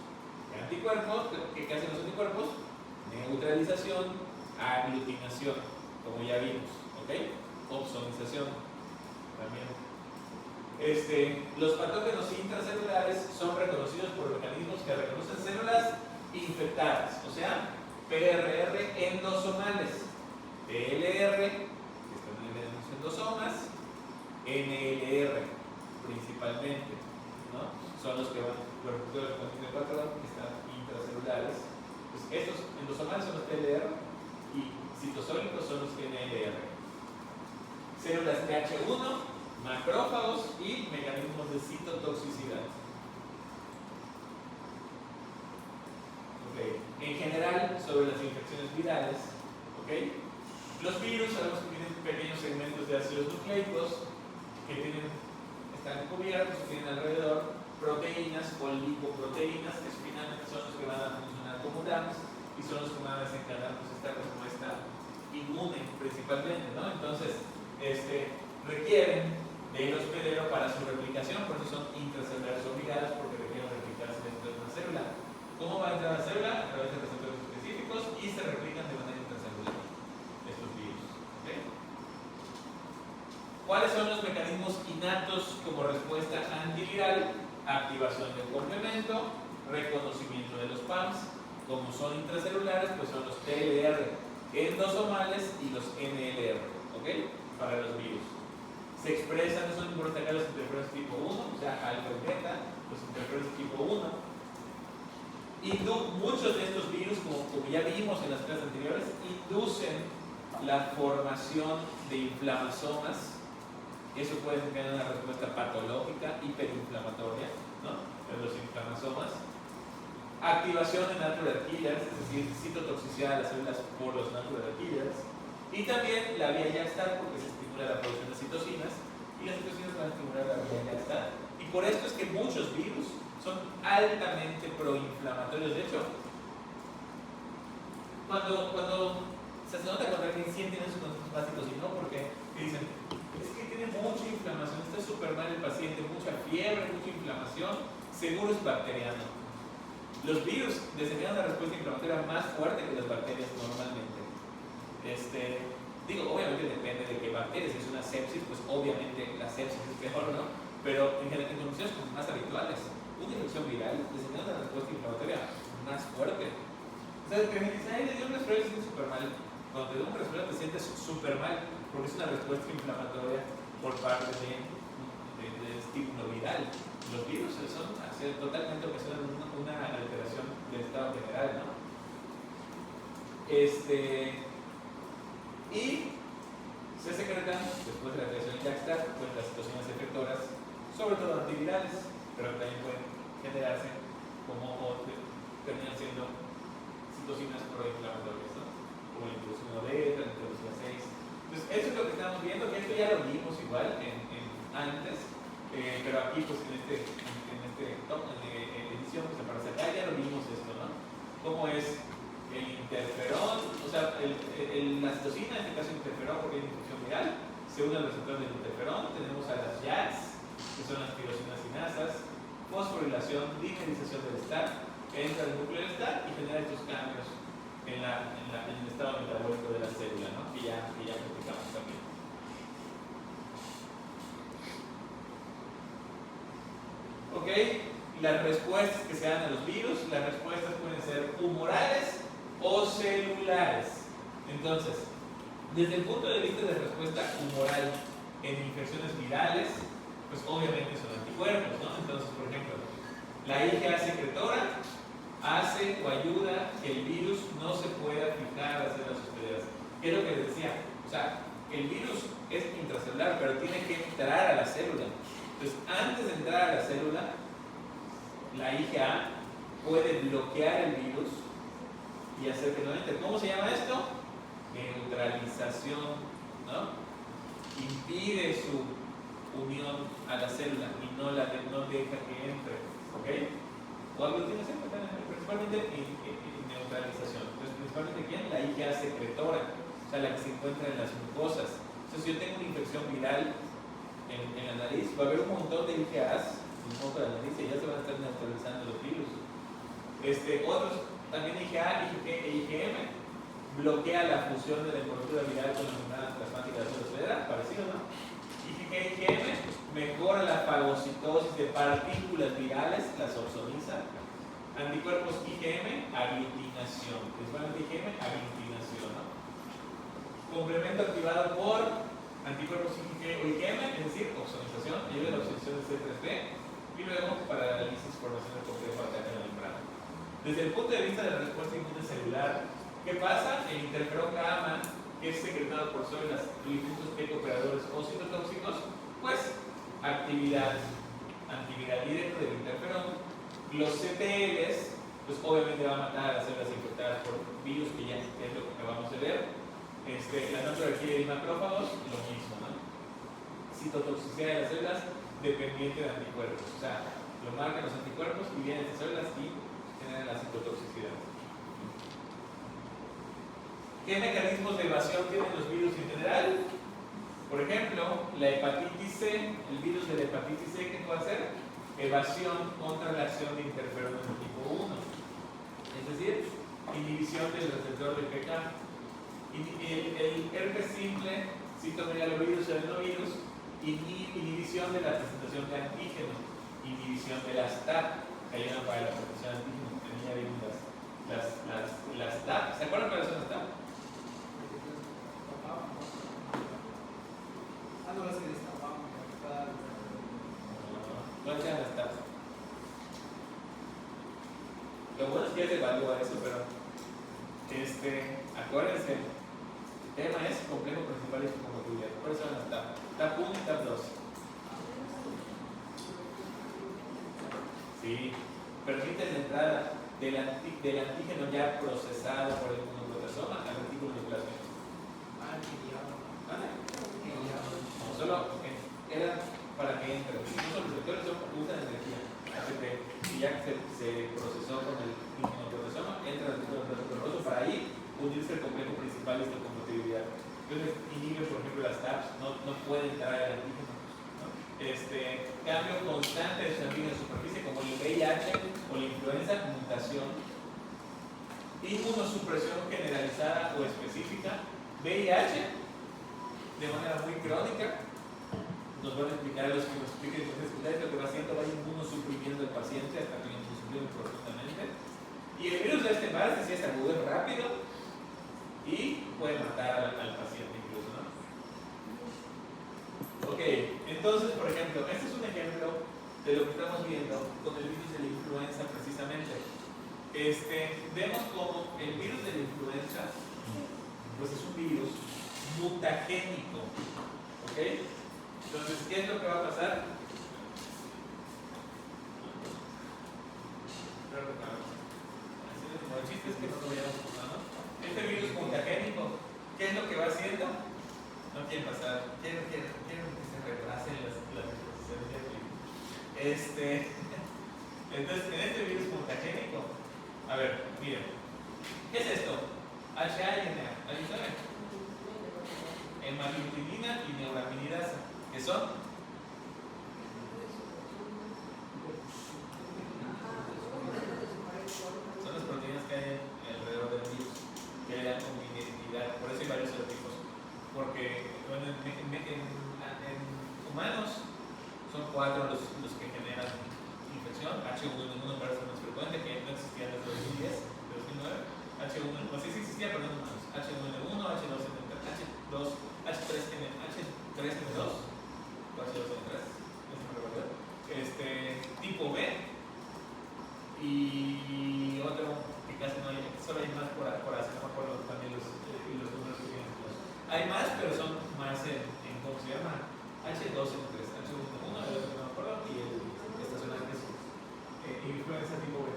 Anticuerpos, ¿qué hacen los anticuerpos? Neutralización, aglutinación, como ya vimos, ¿ok? Opsonización también. Los patógenos intracelulares son reconocidos por organismos que reconocen células infectadas, o sea, PRR endosomales, TLR, que están en los endosomas, NLR principalmente, ¿no? Son los que van, los receptores de patrón que están intracelulares. Pues estos endosomales son los TLR y citosólicos son los NLR. Células TH1, macrófagos y mecanismos de citotoxicidad. Okay. En general, sobre las infecciones virales, ¿okay? Los virus sabemos que tienen pequeños segmentos de ácidos nucleicos que están cubiertos y tienen alrededor proteínas o lipoproteínas que finalmente son los que van a funcionar como DAMs y son los que van a desencadenar esta respuesta inmune principalmente, ¿no? Entonces, requieren del hospedero para su replicación, por eso son intracellulares obligadas, porque requieren replicarse dentro de una célula. ¿Cómo va a entrar a la célula? A través de receptores específicos y se replican de manera intracelular estos virus. ¿Okay? ¿Cuáles son los mecanismos innatos como respuesta antiviral? Activación del complemento, reconocimiento de los PAMs, como son intracelulares, pues son los TLR endosomales y los NLR, ¿ok? Para los virus. Se expresan, son importantes los interferones tipo 1, o sea, alfa y beta, los interferones tipo 1. Y muchos de estos virus, como ya vimos en las clases anteriores, inducen la formación de inflamasomas. Eso puede tener una respuesta patológica, hiperinflamatoria, ¿no? De los inflamasomas. Activación de natural killers, es decir, citotoxicidad de las células por los natural killers. Y también la vía YAG-STAT, porque se estimula la producción de citocinas, y las citocinas van a estimular la vía YAG-STAT. Y por esto es que muchos virus son altamente proinflamatorios. De hecho, cuando se nota cuando alguien sí tiene sus conceptos básicos y no, porque dicen, es que tiene mucha inflamación, está súper mal el paciente, mucha fiebre, mucha inflamación, seguro es bacteriano. Los virus desempeñan una respuesta inflamatoria más fuerte que las bacterias normalmente. Obviamente depende de qué bacterias. Si es una sepsis, pues obviamente la sepsis es peor, ¿no? Pero en condiciones más habituales, una infección viral desempeña una respuesta inflamatoria más fuerte. O sea, que me dicen, ay, le dio un resfriado y se siente súper mal. Cuando te da un resfriado te sientes súper mal, porque es una respuesta inflamatoria por parte de estímulo viral. Los virus son totalmente ocasionan una alteración del estado general, ¿no? Y se secretan, después de la creación de YAG-STAT, pues las citocinas efectoras, sobre todo antivirales, pero también pueden generarse o terminan siendo citocinas proinflamatorias, ¿no? Como la interleucina beta, la interleucina 6. Entonces, eso es lo que estamos viendo, que esto ya lo vimos igual antes, pero aquí, pues en esta edición, pues para acá ya lo vimos esto, ¿no? Cómo es el interferón, o sea, la citosina, en este caso interferón porque hay infección viral, se une al receptor del interferón, tenemos a las JAKs, que son las tirosinas sinasas, fosforilación, dimerización del STAT, entra el núcleo del STAT y genera estos cambios en el estado metabólico de la célula, ¿no? que ya platicamos también. Ok, las respuestas que se dan a los virus, las respuestas pueden ser humorales o celulares. Entonces, desde el punto de vista de respuesta humoral en infecciones virales, pues obviamente son anticuerpos, ¿no? Entonces, por ejemplo, la IgA secretora hace o ayuda que el virus no se pueda fijar a las células hospederas. ¿Qué es lo que les decía? O sea, el virus es intracelular, pero tiene que entrar a la célula. Entonces, antes de entrar a la célula, la IgA puede bloquear el virus y hacer que no entre. ¿Cómo se llama esto? Neutralización, ¿no? Impide su unión a la célula y no deja que entre, ¿ok? O aglutinación, principalmente en neutralización. Entonces, principalmente ¿quién? La IgA secretora, o sea, la que se encuentra en las mucosas. Entonces, si yo tengo una infección viral en la nariz, va a haber un montón de IgAs en el fondo de la nariz y ya se van a estar neutralizando los virus. Otros, también IgA, IgG e IgM, bloquea la fusión de la envoltura viral con la membrana plasmática de la célula hospedera, parecido, ¿no? IgG e IgM mejora la fagocitosis de partículas virales, las opsoniza. Anticuerpos IgM, aglutinación. Principalmente IgM, aglutinación, ¿no? Complemento activado por anticuerpos IgG o IgM, es decir, opsonización, ayuda a la opsonización de C3b y luego para análisis formación de complejo ataque a la membrana. Desde el punto de vista de la respuesta inmune celular, ¿qué pasa? El interferón gamma, que es secretado por células de distintos ecooperadores o citotóxicos, pues actividad antiviral directa del interferón. Los CTLs, pues obviamente va a matar a las células infectadas por virus, que ya es lo que acabamos de ver. La naturaleza de macrófagos, lo mismo, ¿no? Citotoxicidad de las células dependiente de anticuerpos. O sea, lo marcan los anticuerpos y vienen estas células y generan la citotoxicidad. ¿Qué mecanismos de evasión tienen los virus en general? Por ejemplo, la hepatitis C, el virus de la hepatitis C, ¿qué puede hacer? Evasión contra la acción de interferón de tipo 1. Es decir, inhibición del receptor de PK. El herpes simple, citomegalovirus o adenovirus, inhibición de la presentación de antígeno, inhibición de las TAP, que ayudan para la presentación de antígeno. Tenía bien las TAP. ¿Se acuerdan cuáles son las TAP? No las que destapamos. ¿Cuáles eran las TAP? Lo bueno es que ya se evalúa eso, pero acuérdense, el tema es complejo principal y psicomotiliar. ¿Cuáles son las TAP? TAP 1 y TAP 2. Sí, permiten la entrada del antígeno ya procesado por el inmunoproteasoma al retículo de plasma. ¿Vale? No, solo era para que entre. Los receptores usan energía. Y ya que se procesó con el inmunoproteasoma, entra al retículo plasma para ahí unirse el complejo principal y la compatibilidad. Entonces inhibe, por ejemplo, las TAPs, no pueden entrar al antígeno. ¿No? Cambio constante de su antígeno de superficie, como el VIH o la influenza, mutación. Inmunosupresión generalizada o específica. VIH, de manera muy crónica, nos van a explicar los que nos expliquen lo que va haciendo, va inmunosuprimiendo al paciente hasta que lo inmunosuprime profundamente. Y el virus de este mal sí es agudo, es rápido y puede matar al paciente incluso, ¿no? Ok, entonces, por ejemplo, este es un ejemplo de lo que estamos viendo con el virus de la influenza precisamente. Vemos como el virus de la influenza pues es un virus mutagénico, ¿ok? Entonces, ¿qué es lo que va a pasar? El chiste es que no lo veamos, ¿no? Este virus mutagénico, ¿qué es lo que va haciendo? No quieren pasar, quieren que se retrasen las exposiciones de virus. Entonces, en este virus mutagénico, a ver, miren, ¿Qué es esto? HA y NA. ¿Alguien sabe? Hemaglutinina y neuraminidasa. ¿Qué son? Son las proteínas que hay alrededor del virus, que le dan combinabilidad. Por eso hay varios serotipos. Porque bueno, en humanos son 4 los que generan infección. H1N1 parece más frecuente, que no existía desde 2010, 2009. H1, pues sí existía, pero no en humanos. H1N1, H2N3, H2, H3N2, o H2N3, no se me recuerda. Tipo B y otro que casi no hay, solo hay más por hacer, no me acuerdo también los números que tienen. Hay más, pero son más en ¿cómo se llama? H2N3, H1N1, no me acuerdo, y el estacional que es influenza tipo B.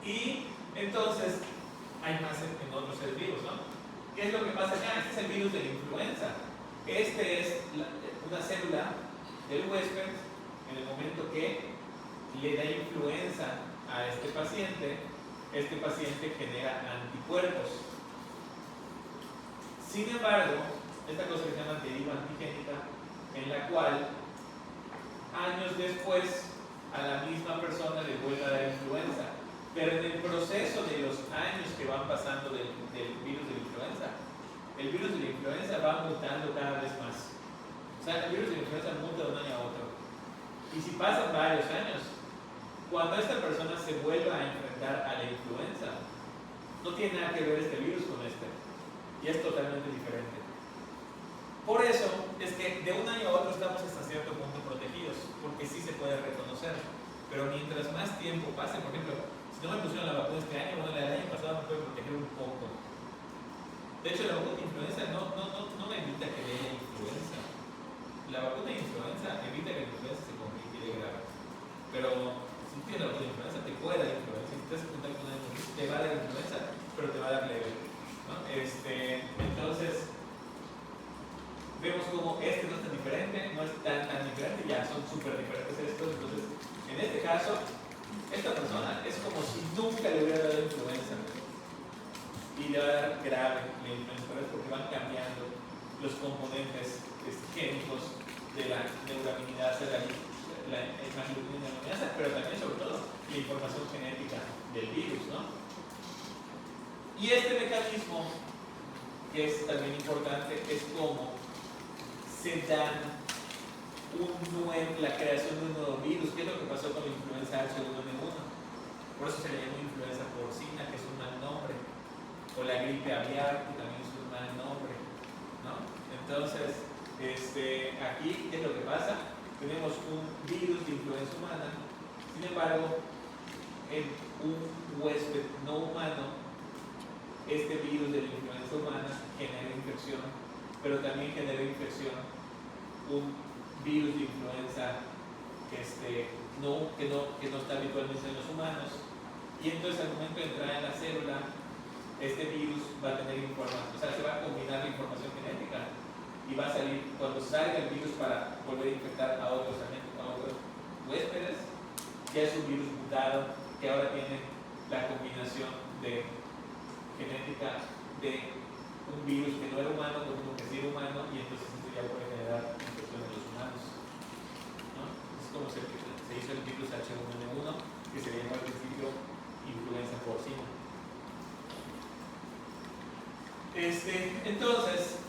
Y entonces hay más en otros seres vivos, ¿no? ¿Qué es lo que pasa acá? Este es el virus de la influenza. Este es una célula del huésped en el momento que le da influenza a este paciente genera anticuerpos. Sin embargo, esta cosa que se llama deriva antigénica, en la cual años después a la misma persona le vuelve a dar influenza. Pero en el proceso de los años que van pasando del virus de la influenza, el virus de la influenza va mutando cada vez más. O sea, el virus de la influenza muta de un año a otro. Y si pasan varios años, cuando esta persona se vuelva a enfrentar a la influenza, no tiene nada que ver este virus con este. Y es totalmente diferente. Por eso es que de un año a otro estamos hasta cierto punto protegidos, porque sí se puede reconocer. Pero mientras más tiempo pase, por ejemplo, si no me pusieron la vacuna este año, bueno, la del año pasado me puede proteger un poco. De hecho, la vacuna de influenza no me evita que dé influenza. La vacuna de influenza evita que la influenza se complique y dé grave. Pero si tienes la vacuna de influenza, te puede dar influenza. Si estás en contacto con alguien, te va a dar influenza, pero te va a dar leve, ¿no? Entonces, vemos como este no es tan diferente, no es tan diferente, ya son súper diferentes estos. Entonces, en este caso, esta persona es como si nunca le hubiera dado influenza y le va a dar grave la influenza, porque van cambiando los componentes génicos de la neuraminidasa, la hemaglutinasa, pero también, sobre todo, la información genética del virus, ¿no? Y este mecanismo, que es también importante, es cómo se dan la creación de un nuevo virus. ¿Qué es lo que pasó con la influenza H1N1? Por eso se le llama influenza porcina, que es un mal nombre, o la gripe aviar, que también es un mal nombre, ¿no? Entonces, aquí, ¿qué es lo que pasa? Tenemos un virus de influenza humana. Sin embargo, en un huésped no humano, este virus de la influenza humana genera infección, pero también genera infección un virus de influenza que no está habitualmente en los humanos. Y entonces al momento de entrar en la célula, este virus va a tener información, o sea, se va a combinar la información genética y va a salir, cuando salga el virus para volver a infectar a otros huéspedes, ya es un virus mutado que ahora tiene la combinación de genética de un virus que no era humano con uno que sí era humano, y entonces esto ya puede generar infección en los humanos, ¿no? Es como se hizo el virus H1N1, que se llama al principio influenza porcina. Entonces,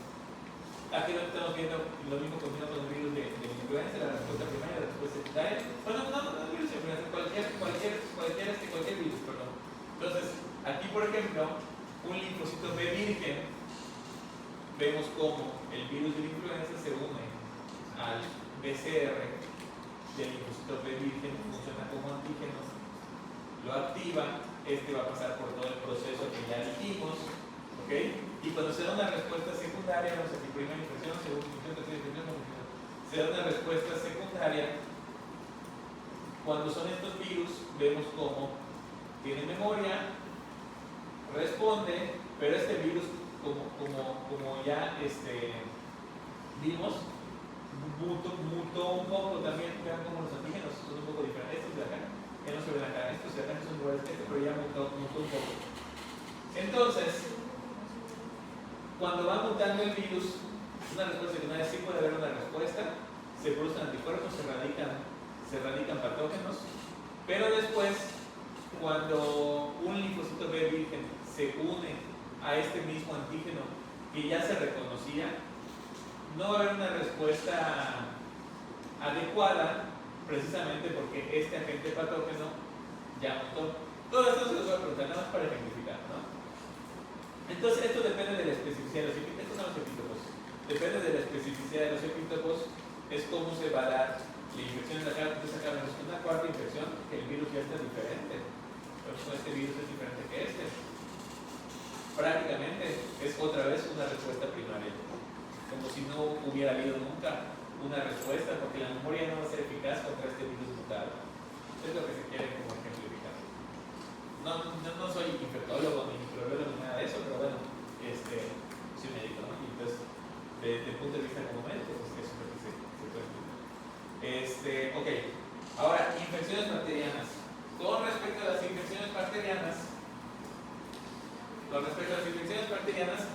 aquí lo estamos viendo lo mismo continúa con el virus de influenza, la respuesta primaria, la respuesta secundaria. Bueno, no el virus de influenza, cualquier virus, perdón. Entonces, aquí por ejemplo, un linfocito B virgen, vemos cómo el virus de la influenza se une al BCR del linfocito B virgen, funciona como antígeno, lo activa, va a pasar por todo el proceso que ya dijimos, ¿ok? Y cuando se da una respuesta secundaria, no sé si primera infección, segunda infección, se da una respuesta secundaria. Cuando son estos virus, vemos cómo tiene memoria, responde, pero este virus, como ya vimos, mutó un poco también. Vean cómo los antígenos son un poco diferentes. Estos de acá ya no se ven acá, estos son iguales que este, pero ya mutó un poco. Entonces, cuando va mutando el virus, una respuesta secundaria sí puede haber una respuesta, se producen anticuerpos, se radican patógenos, pero después, cuando un linfocito B virgen se une a este mismo antígeno que ya se reconocía, no va a haber una respuesta adecuada, precisamente porque este agente patógeno ya mutó. Todo esto se los voy a preguntar, nada más para ejemplificar, ¿no? Entonces, esto depende de la especificidad de los epítopos. Estos son los epítopos. Depende de la especificidad de los epítopos, es cómo se va a dar la infección de la cara. Entonces, acá vemos una cuarta infección, que el virus ya está diferente. Por eso este virus es diferente que este. Prácticamente es otra vez una respuesta primaria. Como si no hubiera habido nunca una respuesta, porque la memoria no va a ser eficaz contra este virus mutado. Es lo que se quiere como ejemplificar. No soy infectólogo ni microbiólogo ni nada de eso, pero bueno, soy médico, ¿no? Y entonces, desde el punto de vista como médico, pues eso es lo que se puede explicar. Ok, ahora, infecciones bacterianas. Con respecto a las infecciones bacterianas,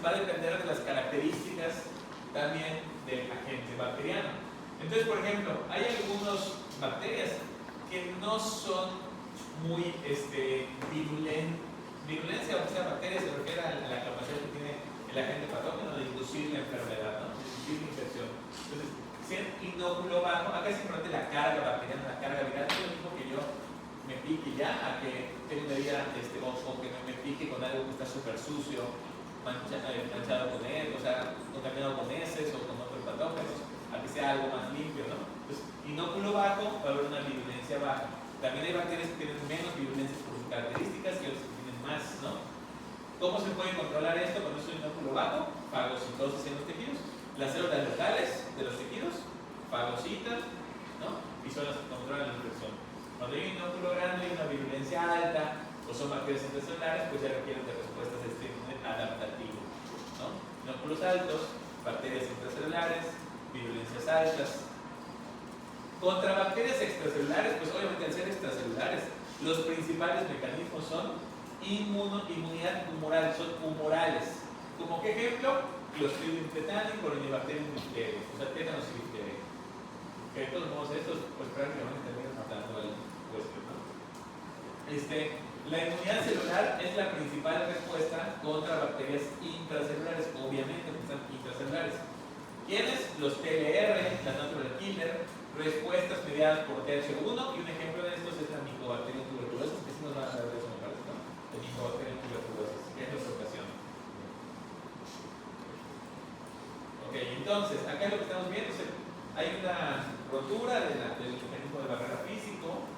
va a depender de las características también del agente bacteriano. Entonces, por ejemplo, hay algunas bacterias que no son muy virulencia, o sea, bacterias se refiere a la capacidad que tiene el agente patógeno de inducir la enfermedad, ¿no? De inducir la infección. Entonces, si es inóculo bajo, acá es importante la carga bacteriana, la carga viral, es lo mismo que yo me pique ya, a que tengo una herida, o que me pique con algo que está súper sucio, manchado con él, o sea, contaminado con heces o con otros patógenos, a que sea algo más limpio, ¿no? Entonces, inóculo bajo, va a haber una virulencia baja. También hay bacterias que tienen menos virulencia por sus características y otras que tienen más, ¿no? ¿Cómo se puede controlar esto cuando es un inóculo bajo? Fagocitosis en los tejidos. Las células locales de los tejidos fagocitan, ¿no? Y son las que controlan la infección. Cuando hay un inóculo grande y una virulencia alta, o son bacterias intracelulares, pues ya requieren de respuestas de este adaptativo, ¿no? Inóculos altos, bacterias intracelulares, virulencias altas. Contra bacterias extracelulares, pues obviamente al ser extracelulares, los principales mecanismos son inmunidad humoral, son humorales. Como que ejemplo, Clostridium tetani, Corynebacterium difteria, o sea, tétanos y difteria. Que de todos modos estos, pues prácticamente terminan matando al huésped, ¿no? La inmunidad celular es la principal respuesta contra bacterias intracelulares, obviamente, porque están intracelulares. ¿Quiénes? Los TLR, la natural killer, respuestas mediadas por TH1, y un ejemplo de estos es la Mycobacterium tuberculosis, que sí nos van a hablar de eso, me parece, ¿no? De Mycobacterium tuberculosis, que es nuestra ocasión. Ok, entonces, acá lo que estamos viendo es hay una rotura del mecanismo de barrera físico.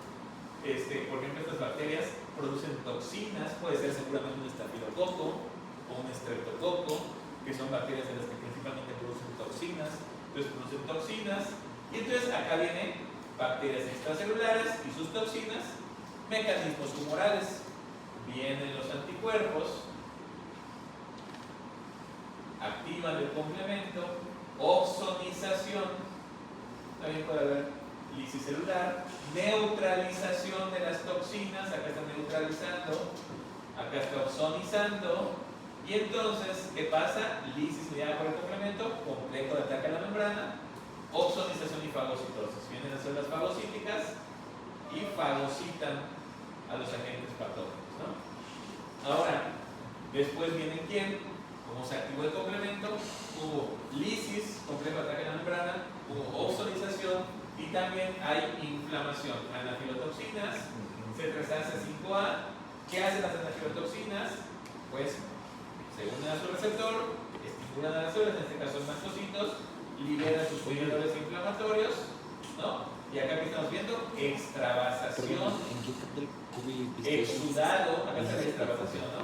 Por ejemplo, estas bacterias producen toxinas, puede ser seguramente un estafilococo o un streptococo, que son bacterias de las que principalmente producen toxinas. Entonces producen toxinas, y entonces acá vienen bacterias extracelulares y sus toxinas, mecanismos humorales. Vienen los anticuerpos, activan el complemento, opsonización, también puede haber lisicelular, neutralización de las toxinas, acá está neutralizando, acá está opsonizando, y entonces, ¿qué pasa? Lisis mediada por el complemento, complejo de ataque a la membrana, opsonización y fagocitosis. Vienen las células fagocíticas y fagocitan a los agentes patógenos, ¿no? Ahora, después viene ¿quién? Como se activó el complemento, hubo lisis, complejo de ataque a la membrana, hubo opsonización y también hay inflamación. Anafilotoxinas, C3AC5A. ¿Qué hacen las anafilotoxinas? Pues se unen a su receptor, estimulan a las células, en este caso los mastocitos, liberan sus mediadores inflamatorios, ¿no? Y acá que estamos viendo, extravasación, exudado, acá está la extravasación, ¿no?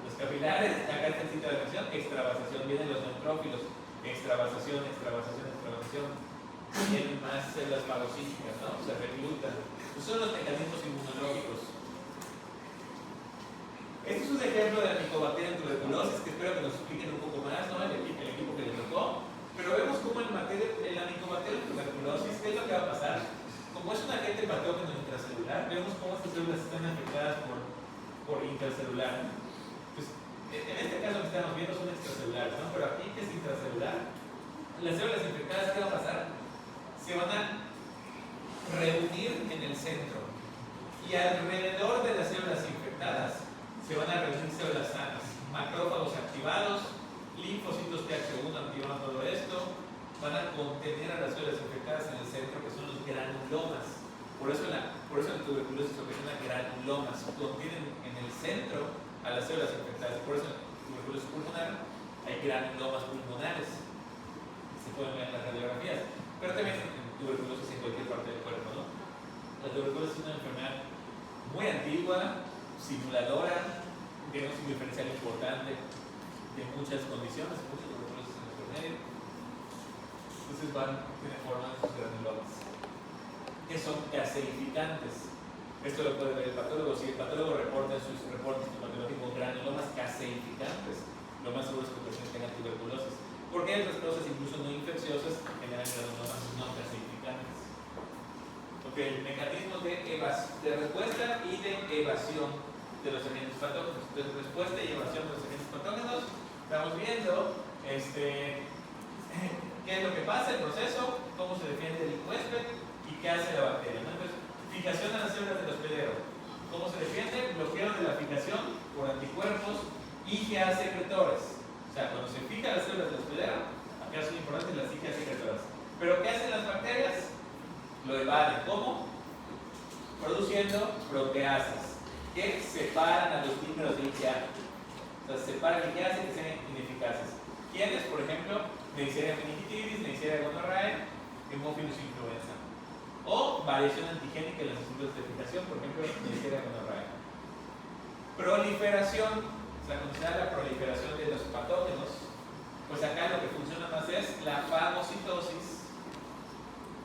Los capilares, acá está el sitio de atención, extravasación, vienen los neutrófilos, extravasación, vienen más células fagocíticas, ¿no? Se reclutan. Son los mecanismos inmunológicos. Este es un ejemplo de la Mycobacterium tuberculosis que espero que nos expliquen un poco más, ¿no? El equipo que le tocó. Pero vemos cómo en la Mycobacterium tuberculosis, ¿qué es lo que va a pasar? Como es un agente patógeno intracelular, vemos cómo estas células están afectadas por intracelular. Pues, en este caso que estamos viendo son extracelulares, ¿no? Pero aquí que es intracelular, las células infectadas, ¿qué va a pasar? Se van a reunir en el centro y alrededor de las células infectadas se van a reunir células sanas, macrófagos activados, linfocitos TH1 activando todo esto, van a contener a las células infectadas en el centro, que son los granulomas. Por eso la tuberculosis ocasiona granulomas, contienen en el centro a las células infectadas. Por eso en la tuberculosis pulmonar hay granulomas pulmonares, se pueden ver en las radiografías, pero también en tuberculosis en cualquier parte del cuerpo, ¿no? La tuberculosis es una enfermedad muy antigua, simuladora, tiene un signo diferencial importante de muchas condiciones, muchas tuberculosis en nuestro medio. Entonces tiene forma de sus granulomas, que son caseificantes. Esto lo puede ver el patólogo. Si el patólogo reporta en sus reportes patológicos granulomas caseificantes, lo más seguro es que el paciente tenga tuberculosis. Porque hay otras causas, incluso no infecciosas, que generan granulomas no caseificantes. Ok, mecanismos de respuesta y de evasión de los agentes patógenos. Entonces, respuesta y evasión de los agentes patógenos. Estamos viendo qué es lo que pasa, el proceso, cómo se defiende el huésped y qué hace la bacteria, ¿no? Entonces, fijación a las células del hospedero. ¿Cómo se defiende? Bloqueo de la fijación por anticuerpos IgA secretores. O sea, cuando se fija las células del hospedero, acá son importantes las IgA secretoras. Pero ¿qué hacen las bacterias? Lo evaden. ¿Cómo? Produciendo proteasas que separan a los dímeros de IgA. O sea, separan IgA y que sean ineficaces. ¿Quiénes? Por ejemplo, Neisseria meningitis, Neisseria gonorrhoeae, Haemophilus influenza. O variación antigénica en las estructuras de fijación, por ejemplo, Neisseria gonorrhoeae. Proliferación, o sea, cuando se da la proliferación de los patógenos, pues acá lo que funciona más es la fagocitosis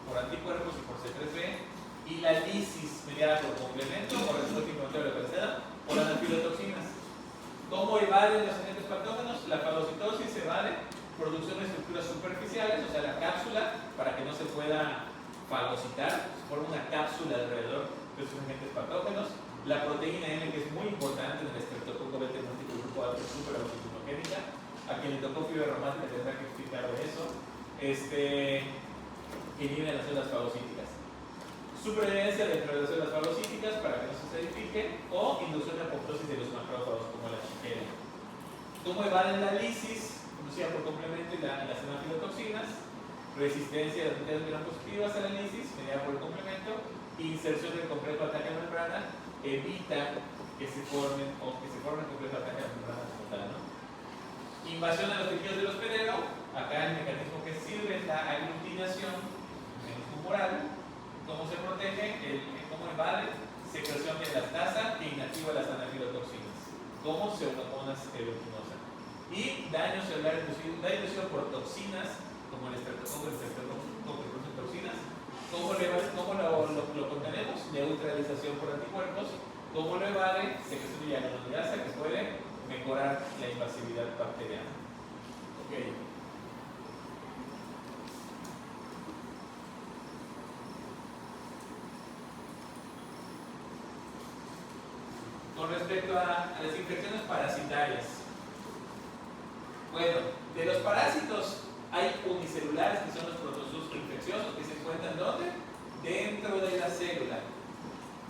por anticuerpos y por C3b, y la lisis mediada por complemento o respuesta inflamatoria localizada por anafilotoxinas. ¿Cómo evaden los agentes patógenos? La fagocitosis evade producción de estructuras superficiales, o sea, la cápsula, para que no se pueda fagocitar, se forma una cápsula alrededor de estos agentes patógenos. La proteína M, que es muy importante en el estreptococo beta múltiple grupo A, que es súper autoinmunogénica. A quien le tocó fiebre reumática tendrá que explicar de eso. Inhibe las células fagocíticas. Supervivencia dentro de las células fagocíticas para que no se acidifiquen, o inducción de apoptosis de los macrófagos, como la chiquera. ¿Cómo evaden la lisis? Producida por complemento y las anafilotoxinas. Resistencia de las unidades gram positivas a la lisis, mediada por el complemento. Inserción del complejo ataque a membrana evita que se formen complejo ataque a membrana como tal, ¿no? Invasión a los tejidos del hospedero. Acá el mecanismo que sirve es la aglutinación, mecanismo humoral. ¿Cómo se protege? ¿Cómo evade? Secreción de elastasa que inactiva las anafilotoxinas, como pseudomonas aeruginosa. Y daño celular inducido por toxinas, como el estreptococo que produce toxinas. ¿Cómo lo contenemos? Neutralización por anticuerpos. ¿Cómo lo evade? Secreción de hialuronidasa, que puede mejorar la invasividad bacteriana. Ok. Con respecto a las infecciones parasitarias, bueno, de los parásitos hay unicelulares, que son los protozoos infecciosos, que se encuentran ¿dónde? Dentro de la célula.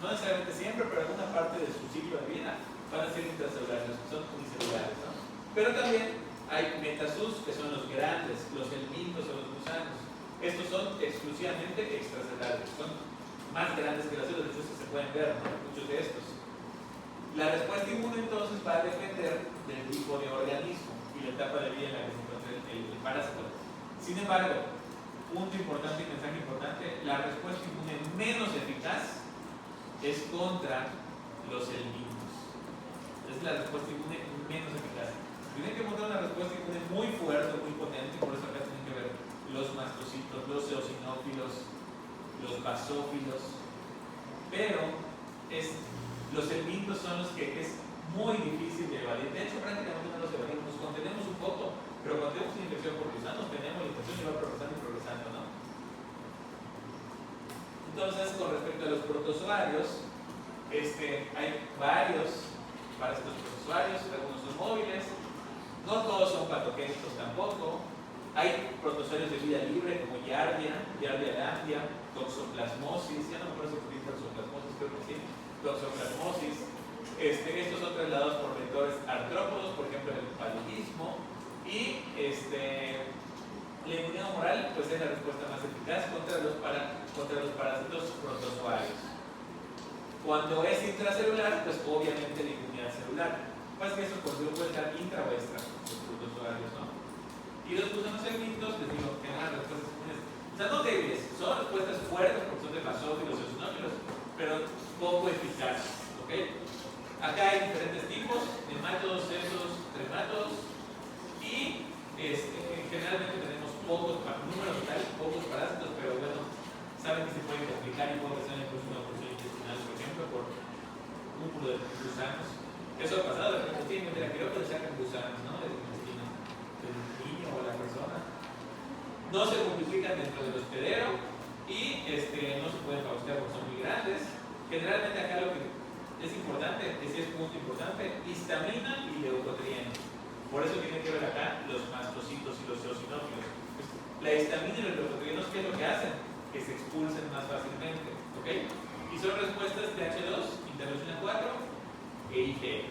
No necesariamente siempre, pero alguna parte de su ciclo de vida van a ser intracelulares, que son unicelulares, ¿no? Pero también hay metazoos, que son los grandes, los helmintos o los gusanos. Estos son exclusivamente extracelulares, son más grandes que las células, de hecho se pueden ver, ¿no? Muchos de estos. La respuesta inmune entonces va a depender del tipo de organismo y la etapa de vida en la que se encuentra el parásito. Sin embargo, punto importante y mensaje importante, la respuesta inmune menos eficaz es contra los helmintos. Es la respuesta inmune menos eficaz. Tienen que montar una respuesta inmune muy fuerte, muy potente, y por eso acá tienen que ver los mastocitos, los eosinófilos, los basófilos, pero los helmintos son los que es muy difícil de evadir. De hecho, prácticamente no los evadimos, nos contenemos un poco, pero cuando tenemos una infección por gusanos, tenemos la infección y va progresando y progresando, ¿no? Entonces, con respecto a los protozoarios, hay varios parásitos protozoarios, algunos son móviles, no todos son patogénicos tampoco. Hay protozoarios de vida libre como Giardia lambda, Toxoplasmosis, ya no me acuerdo si Toxoplasmosis, creo que sí, Toxoplasmosis. Estos son trasladados por vectores artrópodos, por ejemplo el paludismo, y la inmunidad humoral pues es la respuesta más eficaz contra los parásitos protozoarios. Cuando es intracelular, pues obviamente la inmunidad celular. Pues que eso puede estar intra o extra, los protozoarios, ¿no? Y los gusanos celulitos, les digo, que dan respuestas inmunes. O sea, no débiles, son respuestas fuertes porque son de basófilos y eosinófilos, pero poco eficaces, ¿ok? Acá hay diferentes tipos, nematodos, sesos, tremátodos, y generalmente tenemos números totales, pocos parásitos, pero bueno, saben que se pueden complicar y puede ser incluso una oclusión intestinal, por ejemplo, por cúmulo de gusanos. Eso ha pasado, de repente tienen que quirófano y sacan gusanos, ¿no? Del intestino del niño o la persona. No se multiplican dentro del hospedero y no se pueden fagocitar porque son muy grandes. Generalmente acá lo que es importante, que sí es un punto importante, histamina y leucotrieno. Por eso tienen que ver acá los mastocitos y los eosinófilos. La histamina y los leucotrienos, ¿qué es lo que hacen? Que se expulsen más fácilmente, ¿ok? Y son respuestas de H2, interleucina 4 e IgE.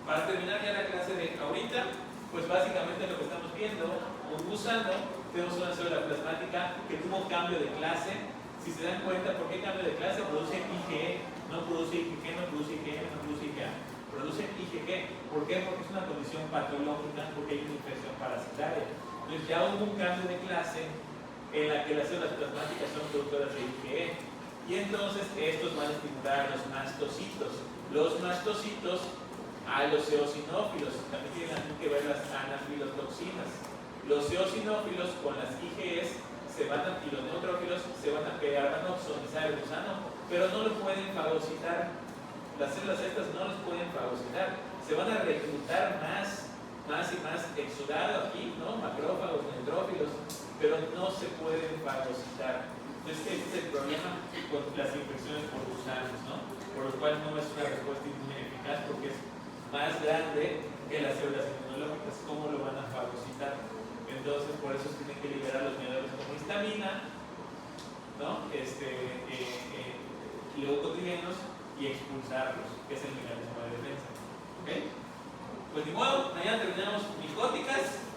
Para terminar ya la clase de ahorita, pues básicamente lo que estamos viendo, un gusano, tenemos una célula plasmática que tuvo cambio de clase. Si se dan cuenta, ¿por qué cambio de clase? Produce IgE, no produce IgG, no produce IgM, no produce IgA. Produce IgG. ¿Por qué? Porque es una condición patológica, porque hay una infección parasitaria. Entonces ya hubo un cambio de clase en la que las células plasmáticas son productoras de IgE. Y entonces estos van a estimular a los mastocitos. Los mastocitos a los eosinófilos, también tienen que ver las anafilotoxinas. Los eosinófilos con las IgEs y los neutrófilos se van a pegar, van a opsonizar el gusano, pero no lo pueden fagocitar. Las células estas no los pueden fagocitar. Se van a reclutar más y más exudado aquí, ¿no? Macrófagos, neutrófilos, pero no se pueden fagocitar. Entonces, este es el problema con las infecciones por gusanos, ¿no? Por lo cual no es una respuesta inmune eficaz porque es más grande que las células inmunológicas. ¿Cómo lo van a fagocitar? Entonces, por eso tienen que liberar los mediadores como histamina, ¿no? Leucotrienos y expulsarlos, que es el mecanismo de defensa. ¿Ok? Pues ni modo, mañana terminamos micóticas.